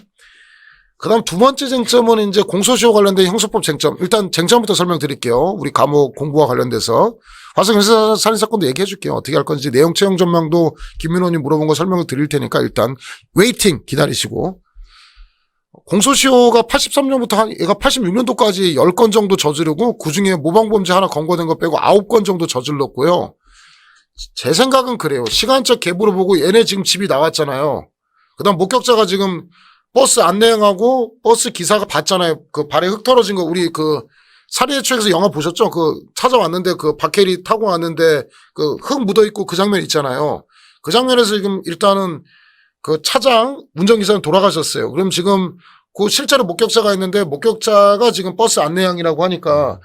B: 그 다음 두 번째 쟁점은 이제 공소시효 관련된 형사법 쟁점. 일단 쟁점부터 설명드릴게요. 우리 감옥 공부와 관련돼서. 화성 연쇄살인 사건도 얘기해 줄게요. 어떻게 할 건지 내용 채용 전망도 김민호님 물어본 거 설명을 드릴 테니까 일단 웨이팅 기다리시고. 공소시효가 83년부터 얘가 86년도까지 10건 정도 저지르고 그중에 모방범죄 하나 검거된 거 빼고 9건 정도 저질렀고요. 제 생각은 그래요. 시간적 갭으로 보고 얘네 지금 집이 나왔잖아요. 그 다음 목격자가 지금 버스 안내양하고 버스 기사가 봤잖아요. 그 발에 흙 털어진 거 우리 그 살인의 추억에서 영화 보셨죠? 그 찾아왔는데 그 박해리 타고 왔는데 그 흙 묻어있고 그 장면 있잖아요. 그 장면에서 지금 일단은 그 차장 운전기사는 돌아가셨어요. 그럼 지금 그 실제로 목격자가 있는데 목격자가 지금 버스 안내양이라고 하니까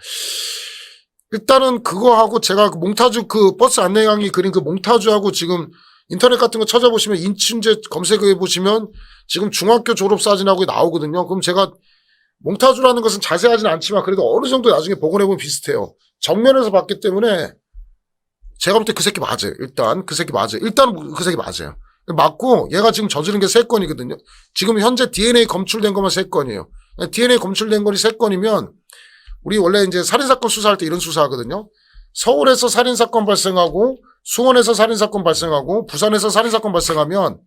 B: 일단은 그거하고 제가 그 몽타주 그 버스 안내양이 그린 그 몽타주하고 지금 인터넷 같은 거 찾아보시면 인춘제 검색해 보시면 지금 중학교 졸업 사진하고 나오거든요. 그럼 제가 몽타주라는 것은 자세하지는 않지만 그래도 어느 정도 나중에 복원해보면 비슷해요. 정면에서 봤기 때문에 제가 볼 때 그 새끼 맞아요. 일단 그 새끼 맞아요. 일단 그 새끼 맞아요. 맞고 얘가 지금 저지른 게 3건이거든요. 지금 현재 DNA 검출된 것만 3건이에요. DNA 검출된 건이 3건이면 우리 원래 이제 살인사건 수사할 때 이런 수사하거든요. 서울에서 살인사건 발생하고 수원에서 살인사건 발생하고 부산에서 살인사건 발생하면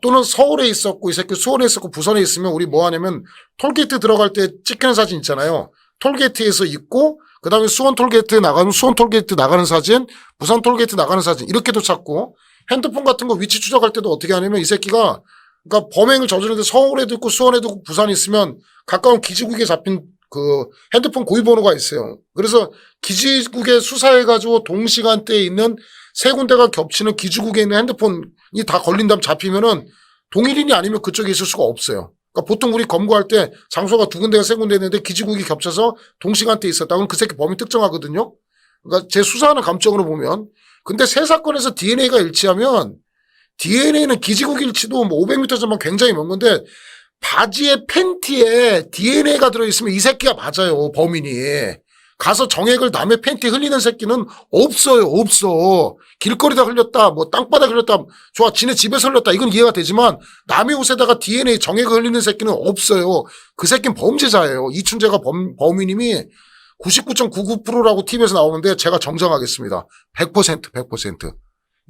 B: 또는 서울에 있었고 이 새끼 수원에 있었고 부산에 있으면 우리 뭐 하냐면 톨게이트 들어갈 때 찍히는 사진 있잖아요. 톨게이트에서 있고 그다음에 수원 톨게이트 나가면 수원 톨게이트 나가는 사진, 부산 톨게이트 나가는 사진 이렇게도 찾고 핸드폰 같은 거 위치 추적할 때도 어떻게 하냐면 이 새끼가 그러니까 범행을 저지르는데 서울에도 있고 수원에도 있고 부산에 있으면 가까운 기지국에 잡힌 그 핸드폰 고유 번호가 있어요. 그래서 기지국에 수사해가지고 동시간대에 있는 세 군데가 겹치는 기지국에 있는 핸드폰이 다 걸린다면 잡히면은 동일인이 아니면 그쪽에 있을 수가 없어요. 그러니까 보통 우리 검거할 때 장소가 두 군데가 세 군데 있는데 기지국이 겹쳐서 동시간대에 있었다. 그럼 그 새끼 범인 특정하거든요. 그러니까 제 수사하는 감정으로 보면. 근데 세 사건에서 DNA가 일치하면 DNA는 기지국 일치도 뭐 500m 전만 굉장히 먼 건데 바지에 팬티에 DNA가 들어있으면 이 새끼가 맞아요. 범인이. 가서 정액을 남의 팬티에 흘리는 새끼는 없어요. 없어. 길거리다 흘렸다. 뭐 땅바닥에 흘렸다. 좋아. 지네 집에서 흘렸다. 이건 이해가 되지만 남의 옷에다가 DNA 정액을 흘리는 새끼는 없어요. 그 새끼는 범죄자예요. 이춘재가 범인임이 99.99%라고 TV에서 나오는데 제가 정정하겠습니다. 100%.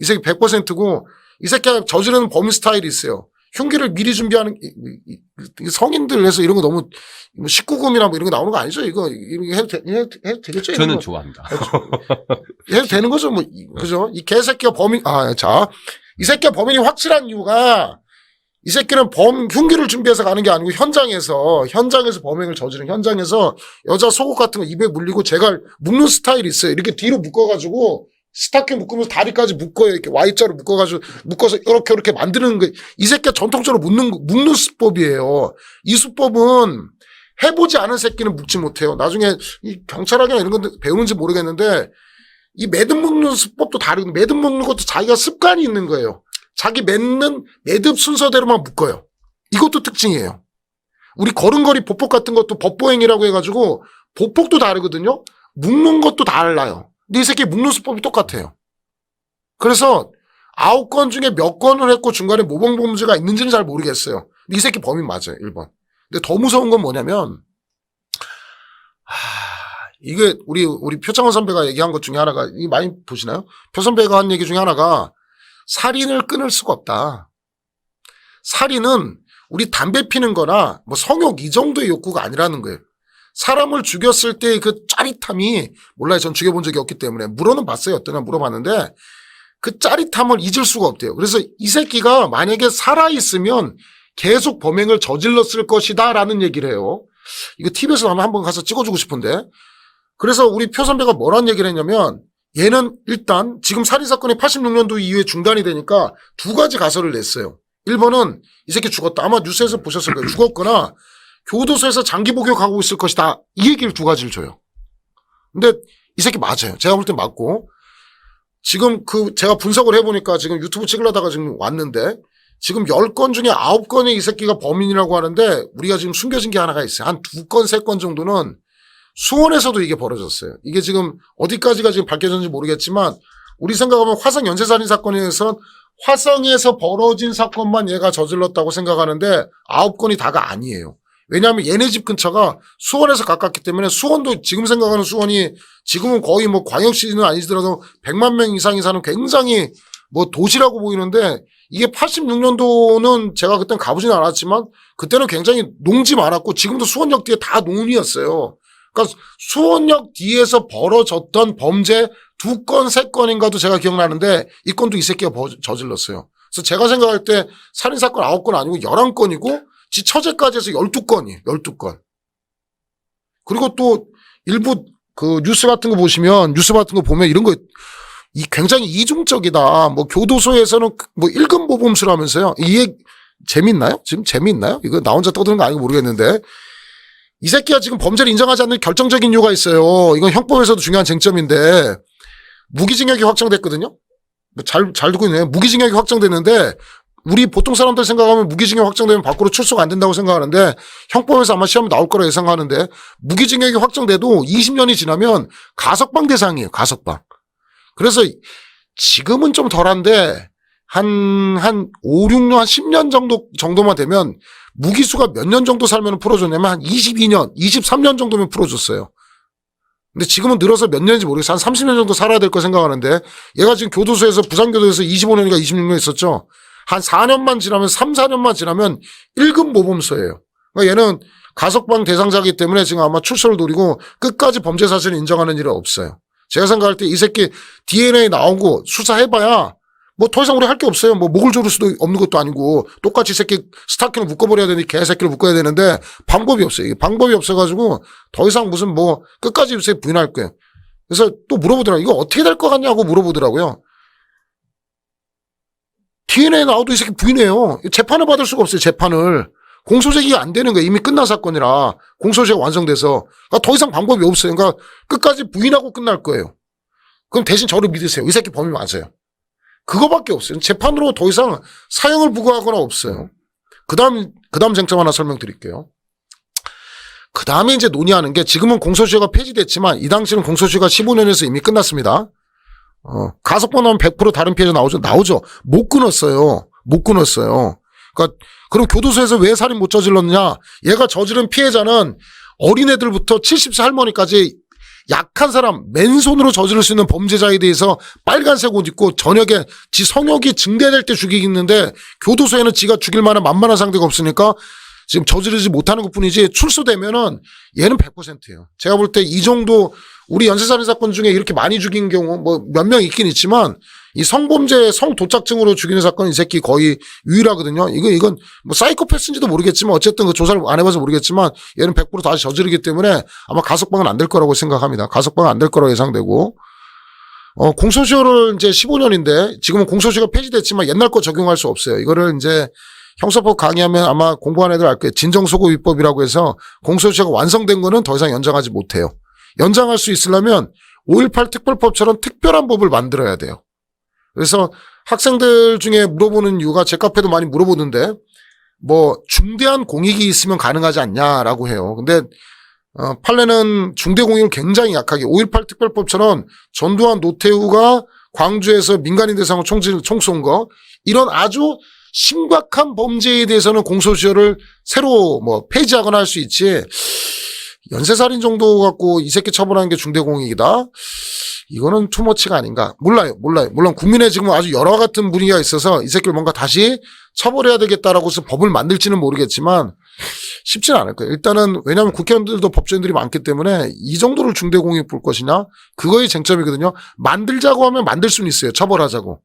B: 이 새끼 100%고 이 새끼가 저지르는 범인 스타일이 있어요. 흉기를 미리 준비하는 성인들 해서 이런 거 너무 19금이나 뭐 이런 거 나오는 거 아니죠? 이거 해도 되겠죠?
E: 저는 좋아합니다.
B: 해도 되는 거죠? 뭐 그죠? 이 개새끼가 범인 이 새끼가 범인이 확실한 이유가 이 새끼는 흉기를 준비해서 가는 게 아니고 현장에서 범행을 저지른 현장에서 여자 속옷 같은 거 입에 물리고 제가 묶는 스타일이 있어요. 이렇게 뒤로 묶어가지고 스타킹 묶으면서 다리까지 묶어요. 이렇게 Y자로 묶어서 이렇게 만드는 거. 이 새끼가 전통적으로 묶는 수법이에요. 이 수법은 해보지 않은 새끼는 묶지 못해요. 나중에 이 경찰학이나 이런 건 배우는지 모르겠는데 이 매듭 묶는 수법도 다르고 매듭 묶는 것도 자기가 습관이 있는 거예요. 자기 맺는 매듭 순서대로만 묶어요. 이것도 특징이에요. 우리 걸음걸이 보폭 같은 것도 법보행이라고 해가지고 보폭도 다르거든요. 묶는 것도 달라요. 근데 이 새끼 묶는 수법이 똑같아요. 그래서 9건 중에 몇 건을 했고 중간에 모범범죄가 있는지는 잘 모르겠어요. 근데 이 새끼 범인 맞아요. 1번. 근데 더 무서운 건 뭐냐면 이게 우리 표창원 선배가 얘기한 것 중에 하나가 이게 많이 보시나요? 표 선배가 한 얘기 중에 하나가 살인을 끊을 수가 없다. 살인은 우리 담배 피는 거나 뭐 성욕 이 정도의 욕구가 아니라는 거예요. 사람을 죽였을 때 그 짜릿함이 몰라요. 전 죽여본 적이 없기 때문에 물어는 봤어요. 어떠냐 물어봤는데 그 짜릿함을 잊을 수가 없대요. 그래서 이 새끼가 만약에 살아있으면 계속 범행을 저질렀을 것이다 라는 얘기를 해요. 이거 TV에서 한번 가서 찍어주고 싶은데 그래서 우리 표 선배가 뭐라는 얘기를 했냐면 얘는 일단 지금 살인사건이 86년도 이후에 중단이 되니까 두 가지 가설을 냈어요. 1번은 이 새끼 죽었다. 아마 뉴스에서 보셨을 거예요. 죽었거나 교도소에서 장기 복역하고 있을 것이다. 이 얘기를 두 가지를 줘요. 근데 이 새끼 맞아요. 제가 볼 때 맞고 지금 제가 분석을 해보니까 지금 유튜브 찍으려다가 지금 왔는데 지금 10건 중에 9건의 이 새끼가 범인이라고 하는데 우리가 지금 숨겨진 게 하나가 있어요. 한 2건, 3건 정도는 수원에서도 이게 벌어졌어요. 이게 지금 어디까지가 지금 밝혀졌는지 모르겠지만 우리 생각하면 화성 연쇄살인 사건에서 화성에서 벌어진 사건만 얘가 저질렀다고 생각하는데 9건이 다가 아니에요. 왜냐하면 얘네 집 근처가 수원에서 가깝기 때문에 수원도 지금 생각하는 수원이 지금은 거의 뭐 광역시는 아니더라도 100만 명 이상이 사는 굉장히 뭐 도시라고 보이는데 이게 86년도는 제가 그때는 가보진 않았지만 그때는 굉장히 농지 많았고 지금도 수원역 뒤에 다 논이었어요. 그러니까 수원역 뒤에서 벌어졌던 범죄 2건, 3건인가도 제가 기억나는데 이 건도 이 새끼가 저질렀어요. 그래서 제가 생각할 때 살인사건 9건 아니고 11건이고 지 처제까지 해서 12건이에요. 12건. 그리고 또 일부 뉴스 같은 거 보면 이런 거 굉장히 이중적이다. 뭐 교도소에서는 뭐 1급 모범수라면서요. 이게 재밌나요? 지금 재밌나요? 이거 나 혼자 떠드는 거 아니고 모르겠는데 이 새끼가 지금 범죄를 인정하지 않는 결정적인 이유가 있어요. 이건 형법에서도 중요한 쟁점인데 무기징역이 확정됐거든요. 잘 듣고 있네요. 무기징역이 확정됐는데 우리 보통 사람들 생각하면 무기징역 확정되면 밖으로 출소가 안 된다고 생각하는데 형법에서 아마 시험 나올 거라 예상하는데 무기징역이 확정돼도 20년이 지나면 가석방 대상이에요. 가석방. 그래서 지금은 좀 덜한데 한 5, 6년, 한 10년 정도만 되면 무기수가 몇 년 정도 살면 풀어줬냐면 한 22년, 23년 정도면 풀어줬어요. 근데 지금은 늘어서 몇 년인지 모르겠어요. 한 30년 정도 살아야 될 거 생각하는데 얘가 지금 교도소에서 부산교도소에서 25년인가 26년 있었죠.
E: 한 4년만 지나면 3, 4년만 지나면 1급 모범수예요. 그러니까 얘는 가석방 대상자이기 때문에 지금 아마 출소를 노리고 끝까지 범죄 사실을 인정하는 일은 없어요. 제가 생각할 때 이 새끼 DNA 나오고 수사해봐야 뭐 더 이상 우리 할 게 없어요. 뭐 목을 조를 수도 없는 것도 아니고 똑같이 이 새끼 스타킹을 묶어버려야 되는데 개새끼를 묶어야 되는데 방법이 없어요. 이게 방법이 없어가지고 더 이상 무슨 뭐 끝까지 요새 부인할 거예요. 그래서 또 물어보더라고요. 이거 어떻게 될 것 같냐고 물어보더라고요. DNA 나와도 이 새끼 부인해요. 재판을 받을 수가 없어요. 재판을. 공소제기가 안 되는 거예요. 이미 끝난 사건이라 공소제가 완성돼서 그러니까 더 이상 방법이 없어요. 그러니까 끝까지 부인하고 끝날 거예요. 그럼 대신 저를 믿으세요. 이 새끼 범인 맞아요. 그거밖에 없어요. 재판으로 더 이상 사형을 부과하거나 없어요. 그 다음 쟁점 하나 설명드릴게요. 그 다음에 이제 논의하는 게 지금은 공소시효가 폐지됐지만 이 당시는 공소시효가 15년에서 이미 끝났습니다. 가석방 나오면 100% 다른 피해자 나오죠. 못 끊었어요. 그러니까 그럼 교도소에서 왜 살인 못 저질렀느냐? 얘가 저지른 피해자는 어린애들부터 70세 할머니까지 약한 사람, 맨손으로 저지를 수 있는 범죄자에 대해서 빨간색 옷 입고 저녁에 지 성욕이 증대될 때 죽이는데 교도소에는 지가 죽일 만한 만만한 상대가 없으니까 지금 저지르지 못하는 것 뿐이지 출소되면은 얘는 100%예요. 제가 볼 때 이 정도 우리 연쇄살인 사건 중에 이렇게 많이 죽인 경우 뭐 몇 명 있긴 있지만 이 성범죄 성도착증으로 죽이는 사건은 이 새끼 거의 유일하거든요. 이건 뭐 사이코패스인지도 모르겠지만 어쨌든 그 조사를 안 해봐서 모르겠지만 얘는 100% 다시 저지르기 때문에 아마 가석방은 안 될 거라고 생각합니다. 가석방은 안 될 거라고 예상되고 공소시효를 이제 15년인데 지금은 공소시효가 폐지됐지만 옛날 거 적용할 수 없어요. 이거를 이제 형사법 강의하면 아마 공부하는 애들 알 거예요. 진정소급입법이라고 해서 공소시효가 완성된 거는 더 이상 연장하지 못해요. 연장할 수 있으려면 5.18 특별법처럼 특별한 법을 만들어야 돼요. 그래서 학생들 중에 물어보는 이유가 제 카페도 많이 물어보는데 뭐 중대한 공익이 있으면 가능하지 않냐라고 해요. 근데 판례는 중대 공익을 굉장히 약하게 5.18 특별법처럼 전두환 노태우가 광주에서 민간인 대상으로 총 쏜 거 이런 아주 심각한 범죄에 대해서는 공소시효를 새로 뭐 폐지하거나 할 수 있지 연쇄살인 정도 갖고 이 새끼 처벌하는 게 중대공익이다? 이거는 투머치가 아닌가? 몰라요. 물론 국민의 지금 아주 여러 같은 분위기가 있어서 이 새끼를 뭔가 다시 처벌해야 되겠다라고 해서 법을 만들지는 모르겠지만 쉽지는 않을 거예요. 일단은 왜냐하면 국회의원들도 법조인들이 많기 때문에 이 정도를 중대공익 볼 것이냐? 그거의 쟁점이거든요. 만들자고 하면 만들 수는 있어요. 처벌하자고.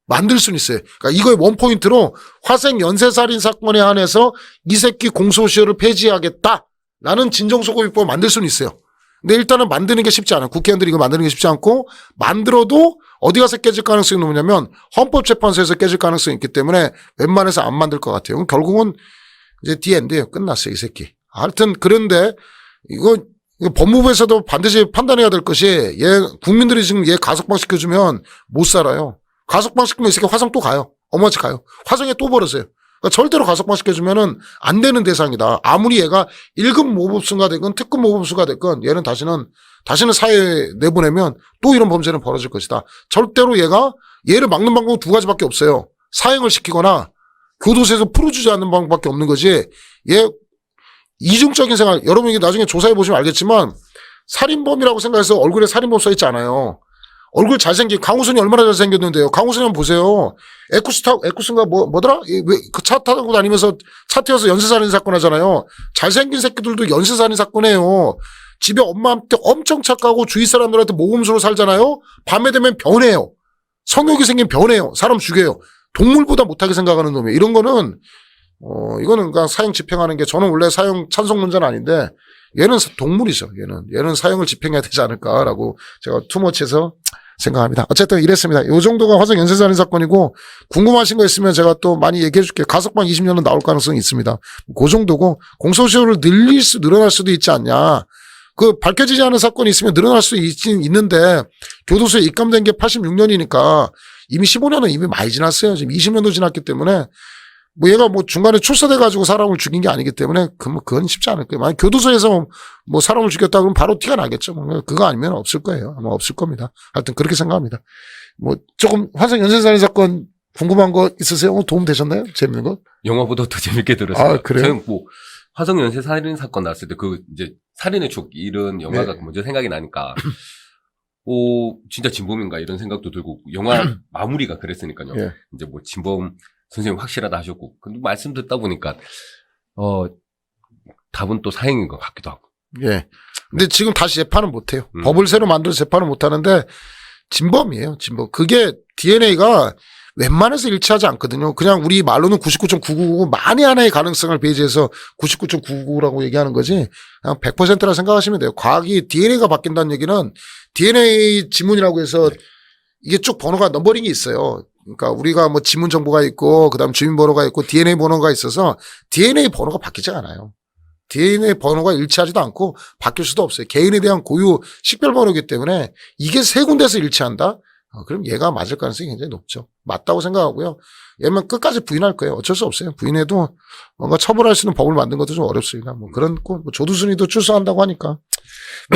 E: 만들 수는 있어요. 그러니까 이거의 원포인트로 화생 연쇄살인 사건에 한해서 이 새끼 공소시효를 폐지하겠다. 라는 진정소급입법을 만들 수는 있어요. 근데 일단은 만드는 게 쉽지 않아요. 국회의원들이 이거 만드는 게 쉽지 않고 만들어도 어디 가서 깨질 가능성이 높냐면 헌법재판소에서 깨질 가능성이 있기 때문에 웬만해서 안 만들 것 같아요. 결국은 이제 D&D예요. 끝났어요. 이 새끼. 하여튼 그런데 이거 법무부에서도 반드시 판단해야 될 것이 얘 국민들이 지금 얘 가석방 시켜주면 못 살아요. 가석방 시키면 이 새끼 화성 또 가요. 어머지 가요. 화성에 또 벌어져요. 그러니까 절대로 가석방 시켜주면은 안 되는 대상이다. 아무리 얘가 1급 모범수가 됐건 특급 모범수가 됐건 얘는 다시는 사회에 내보내면 또 이런 범죄는 벌어질 것이다. 절대로 얘를 막는 방법은 두 가지밖에 없어요. 사형을 시키거나 교도소에서 풀어주지 않는 방법밖에 없는 거지. 얘 이중적인 생활, 여러분 이게 나중에 조사해 보시면 알겠지만 살인범이라고 생각해서 얼굴에 살인범 써있지 않아요. 얼굴 잘생긴 강우순이 얼마나 잘생겼는데요. 강우순이 한번 보세요. 에쿠스인가 뭐더라? 왜 그 차 타고 다니면서 차 태워서 연쇄살인 사건 하잖아요. 잘생긴 새끼들도 연쇄살인 사건해요. 집에 엄마한테 엄청 착하고 주위 사람들한테 모범수로 살잖아요. 밤에 되면 변해요. 성욕이 생긴 변해요. 사람 죽여요. 동물보다 못하게 생각하는 놈이에요. 이런 거는 이거는 그냥 사형 집행하는 게 저는 원래 사형 찬성론자는 아닌데 얘는 동물이죠. 얘는 사형을 집행해야 되지 않을까라고 제가 투머치해서 생각합니다. 어쨌든 이랬습니다. 요 정도가 화성 연쇄살인 사건이고 궁금하신 거 있으면 제가 또 많이 얘기해 줄게요. 가석방 20년은 나올 가능성이 있습니다. 그 정도고 공소시효를 늘어날 수도 있지 않냐. 그 밝혀지지 않은 사건이 있으면 늘어날 수 있는데 교도소에 입감된 게 86년이니까 이미 15년은 이미 많이 지났어요. 지금 20년도 지났기 때문에 뭐 얘가 뭐 중간에 출소돼가지고 사람을 죽인 게 아니기 때문에 그건 쉽지 않을 거예요. 만약 교도소에서 뭐 사람을 죽였다 그러면 바로 티가 나겠죠. 그거 아니면 없을 거예요. 아마 없을 겁니다. 하여튼 그렇게 생각합니다. 뭐 조금 화성 연쇄살인 사건 궁금한 거 있으세요? 도움 되셨나요? 재밌는 거?
F: 영화보다 더 재밌게 들었어요.
E: 아, 그래요?
F: 저는 뭐 화성 연쇄 살인 사건 났을 때 그 이제 살인의 촉 이런 영화가
E: 네.
F: 먼저 생각이 나니까 진짜 진범인가 이런 생각도 들고 영화 마무리가 그랬으니까요.
E: 예.
F: 이제 뭐 진범 선생님 확실하다 하셨고. 근데 말씀 듣다 보니까, 답은 또 사형인 것 같기도 하고.
E: 예. 근데 지금 다시 재판은 못 해요.
F: 음.
E: 법을 새로 만들어서 재판을 못 하는데 진범이에요. 진범. 그게 DNA가 웬만해서 일치하지 않거든요. 그냥 우리 말로는 99.999고 만에 하나의 가능성을 배제해서 99.999라고 얘기하는 거지 그냥 100%라 생각하시면 돼요. 과학이 DNA가 바뀐다는 얘기는 DNA 지문이라고 해서 이게 쭉 번호가 넘버링이 있어요. 그러니까 우리가 뭐 지문 정보가 있고 그다음 주민번호가 있고 DNA 번호가 있어서 DNA 번호가 바뀌지 않아요. DNA 번호가 일치하지도 않고 바뀔 수도 없어요. 개인에 대한 고유 식별번호이기 때문에 이게 세 군데서 일치한다? 그럼 얘가 맞을 가능성이 굉장히 높죠. 맞다고 생각하고요. 얘만 끝까지 부인할 거예요. 어쩔 수 없어요. 부인해도 뭔가 처벌할 수 있는 법을 만든 것도 좀 어렵습니다. 뭐 그런 거, 조두순이도 출소한다고 하니까.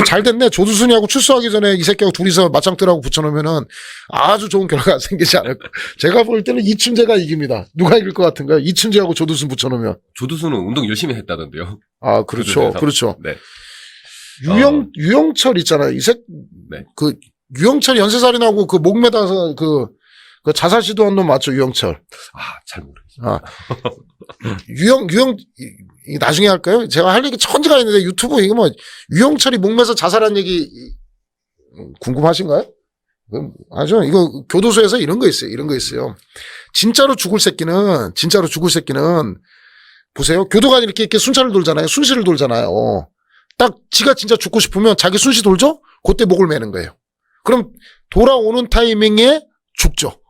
E: 잘 됐네. 조두순이하고 출소하기 전에 이 새끼하고 둘이서 맞짱뜨라고 붙여놓으면은 아주 좋은 결과가 생기지 않을까. 제가 볼 때는 이춘재가 이깁니다. 누가 이길 것 같은가요? 이춘재하고 조두순 붙여놓으면.
F: 조두순은 운동 열심히 했다던데요.
E: 아, 그렇죠.
F: 조두순에서.
E: 그렇죠.
F: 네.
E: 유영철 있잖아요.
F: 네.
E: 유영철 연쇄살인하고 그 목 매다서 그 자살 시도한 놈 맞죠? 유영철.
F: 잘 모르겠어요.
E: 나중에 할까요? 제가 할 얘기 천지가 있는데 유튜브 이거 뭐, 유영철이 목 매서 자살한 얘기, 궁금하신가요? 이거 교도소에서 이런 거 있어요. 진짜로 죽을 새끼는, 보세요. 교도관이 이렇게 순찰을 돌잖아요. 순시를 돌잖아요. 딱 지가 진짜 죽고 싶으면 자기 순시 돌죠? 그때 목을 매는 거예요. 그럼 돌아오는 타이밍에 죽죠.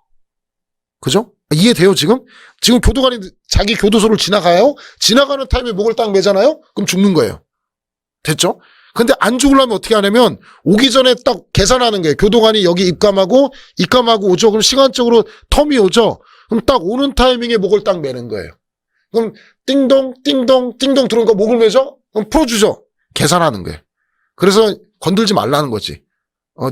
E: 그죠? 이해돼요, 지금? 지금 교도관이 자기 교도소를 지나가요? 지나가는 타임에 목을 딱 매잖아요? 그럼 죽는 거예요. 됐죠? 근데 안 죽으려면 어떻게 하냐면, 오기 전에 딱 계산하는 거예요. 교도관이 여기 입감하고 오죠? 그럼 시간적으로 텀이 오죠? 그럼 딱 오는 타이밍에 목을 딱 매는 거예요. 그럼 띵동 들어오니까 목을 매죠? 그럼 풀어주죠? 계산하는 거예요. 그래서 건들지 말라는 거지.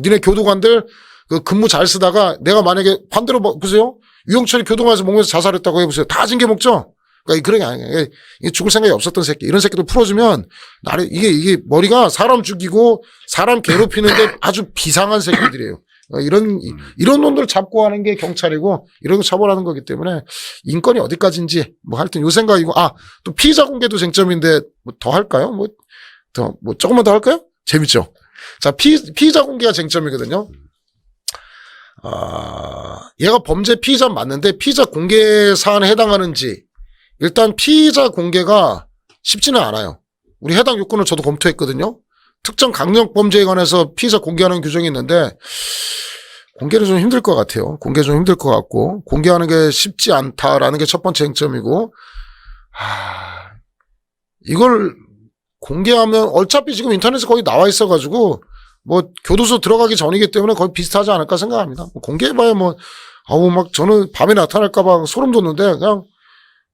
E: 니네 교도관들 그 근무 잘 쓰다가 내가 만약에 반대로 보세요. 유영철이 교도관에서 목매서 자살했다고 해보세요. 다 징계 먹죠? 그러니까 그런 게 아니에요. 이게 죽을 생각이 없었던 새끼. 이런 새끼들 풀어주면 이게 머리가 사람 죽이고 사람 괴롭히는데 아주 비상한 새끼들이에요. 이런 놈들 잡고 하는 게 경찰이고 이런 거 처벌하는 거기 때문에 인권이 어디까지인지 뭐 하여튼 요 생각이고 또 피의자 공개도 쟁점인데 뭐 더 할까요? 뭐 조금만 더 할까요? 재밌죠? 자, 피의자 공개가 쟁점이거든요. 얘가 범죄 피의자 맞는데 피의자 공개 사안에 해당하는지 일단 피의자 공개가 쉽지는 않아요. 우리 해당 요건을 저도 검토했거든요. 특정 강력 범죄에 관해서 피의자 공개하는 규정이 있는데 공개는 좀 힘들 것 같아요. 공개 좀 힘들 것 같고 공개하는 게 쉽지 않다라는 게 첫 번째 쟁점이고 이걸 공개하면 어차피 지금 인터넷에 거의 나와 있어가지고 뭐 교도소 들어가기 전이기 때문에 거의 비슷하지 않을까 생각합니다. 공개해봐야 막 저는 밤에 나타날까봐 소름 돋는데 그냥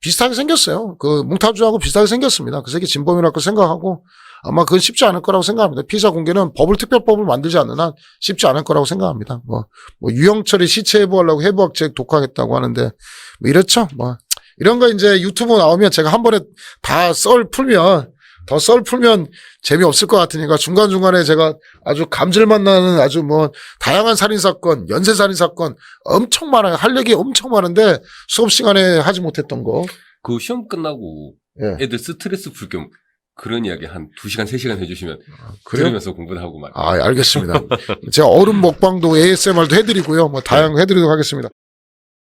E: 비슷하게 생겼어요. 그 몽타주하고 비슷하게 생겼습니다. 그 새끼 진범이라고 생각하고 아마 그건 쉽지 않을 거라고 생각합니다. 피의자 공개는 특별법을 만들지 않는 한 쉽지 않을 거라고 생각합니다. 뭐 유영철이 시체 해부하려고 해부학책 독학했다고 하는데 뭐 이렇죠. 뭐 이런 거 이제 유튜브 나오면 제가 한 번에 다 썰 풀면 재미없을 것 같으니까 중간중간에 제가 아주 감질만 나는 아주 뭐 다양한 살인사건, 연쇄살인사건 엄청 많아요. 할 얘기 엄청 많은데 수업 시간에 하지 못했던 거.
F: 그 시험 끝나고
E: 예.
F: 애들 스트레스 풀 겸 그런 이야기 한 2시간, 3시간 해주시면
E: 그래요?
F: 들으면서 공부도 하고 말이에요.
E: 알겠습니다. 제가 얼음 먹방도 ASMR도 해드리고요. 뭐 다양한 거 해드리도록 하겠습니다.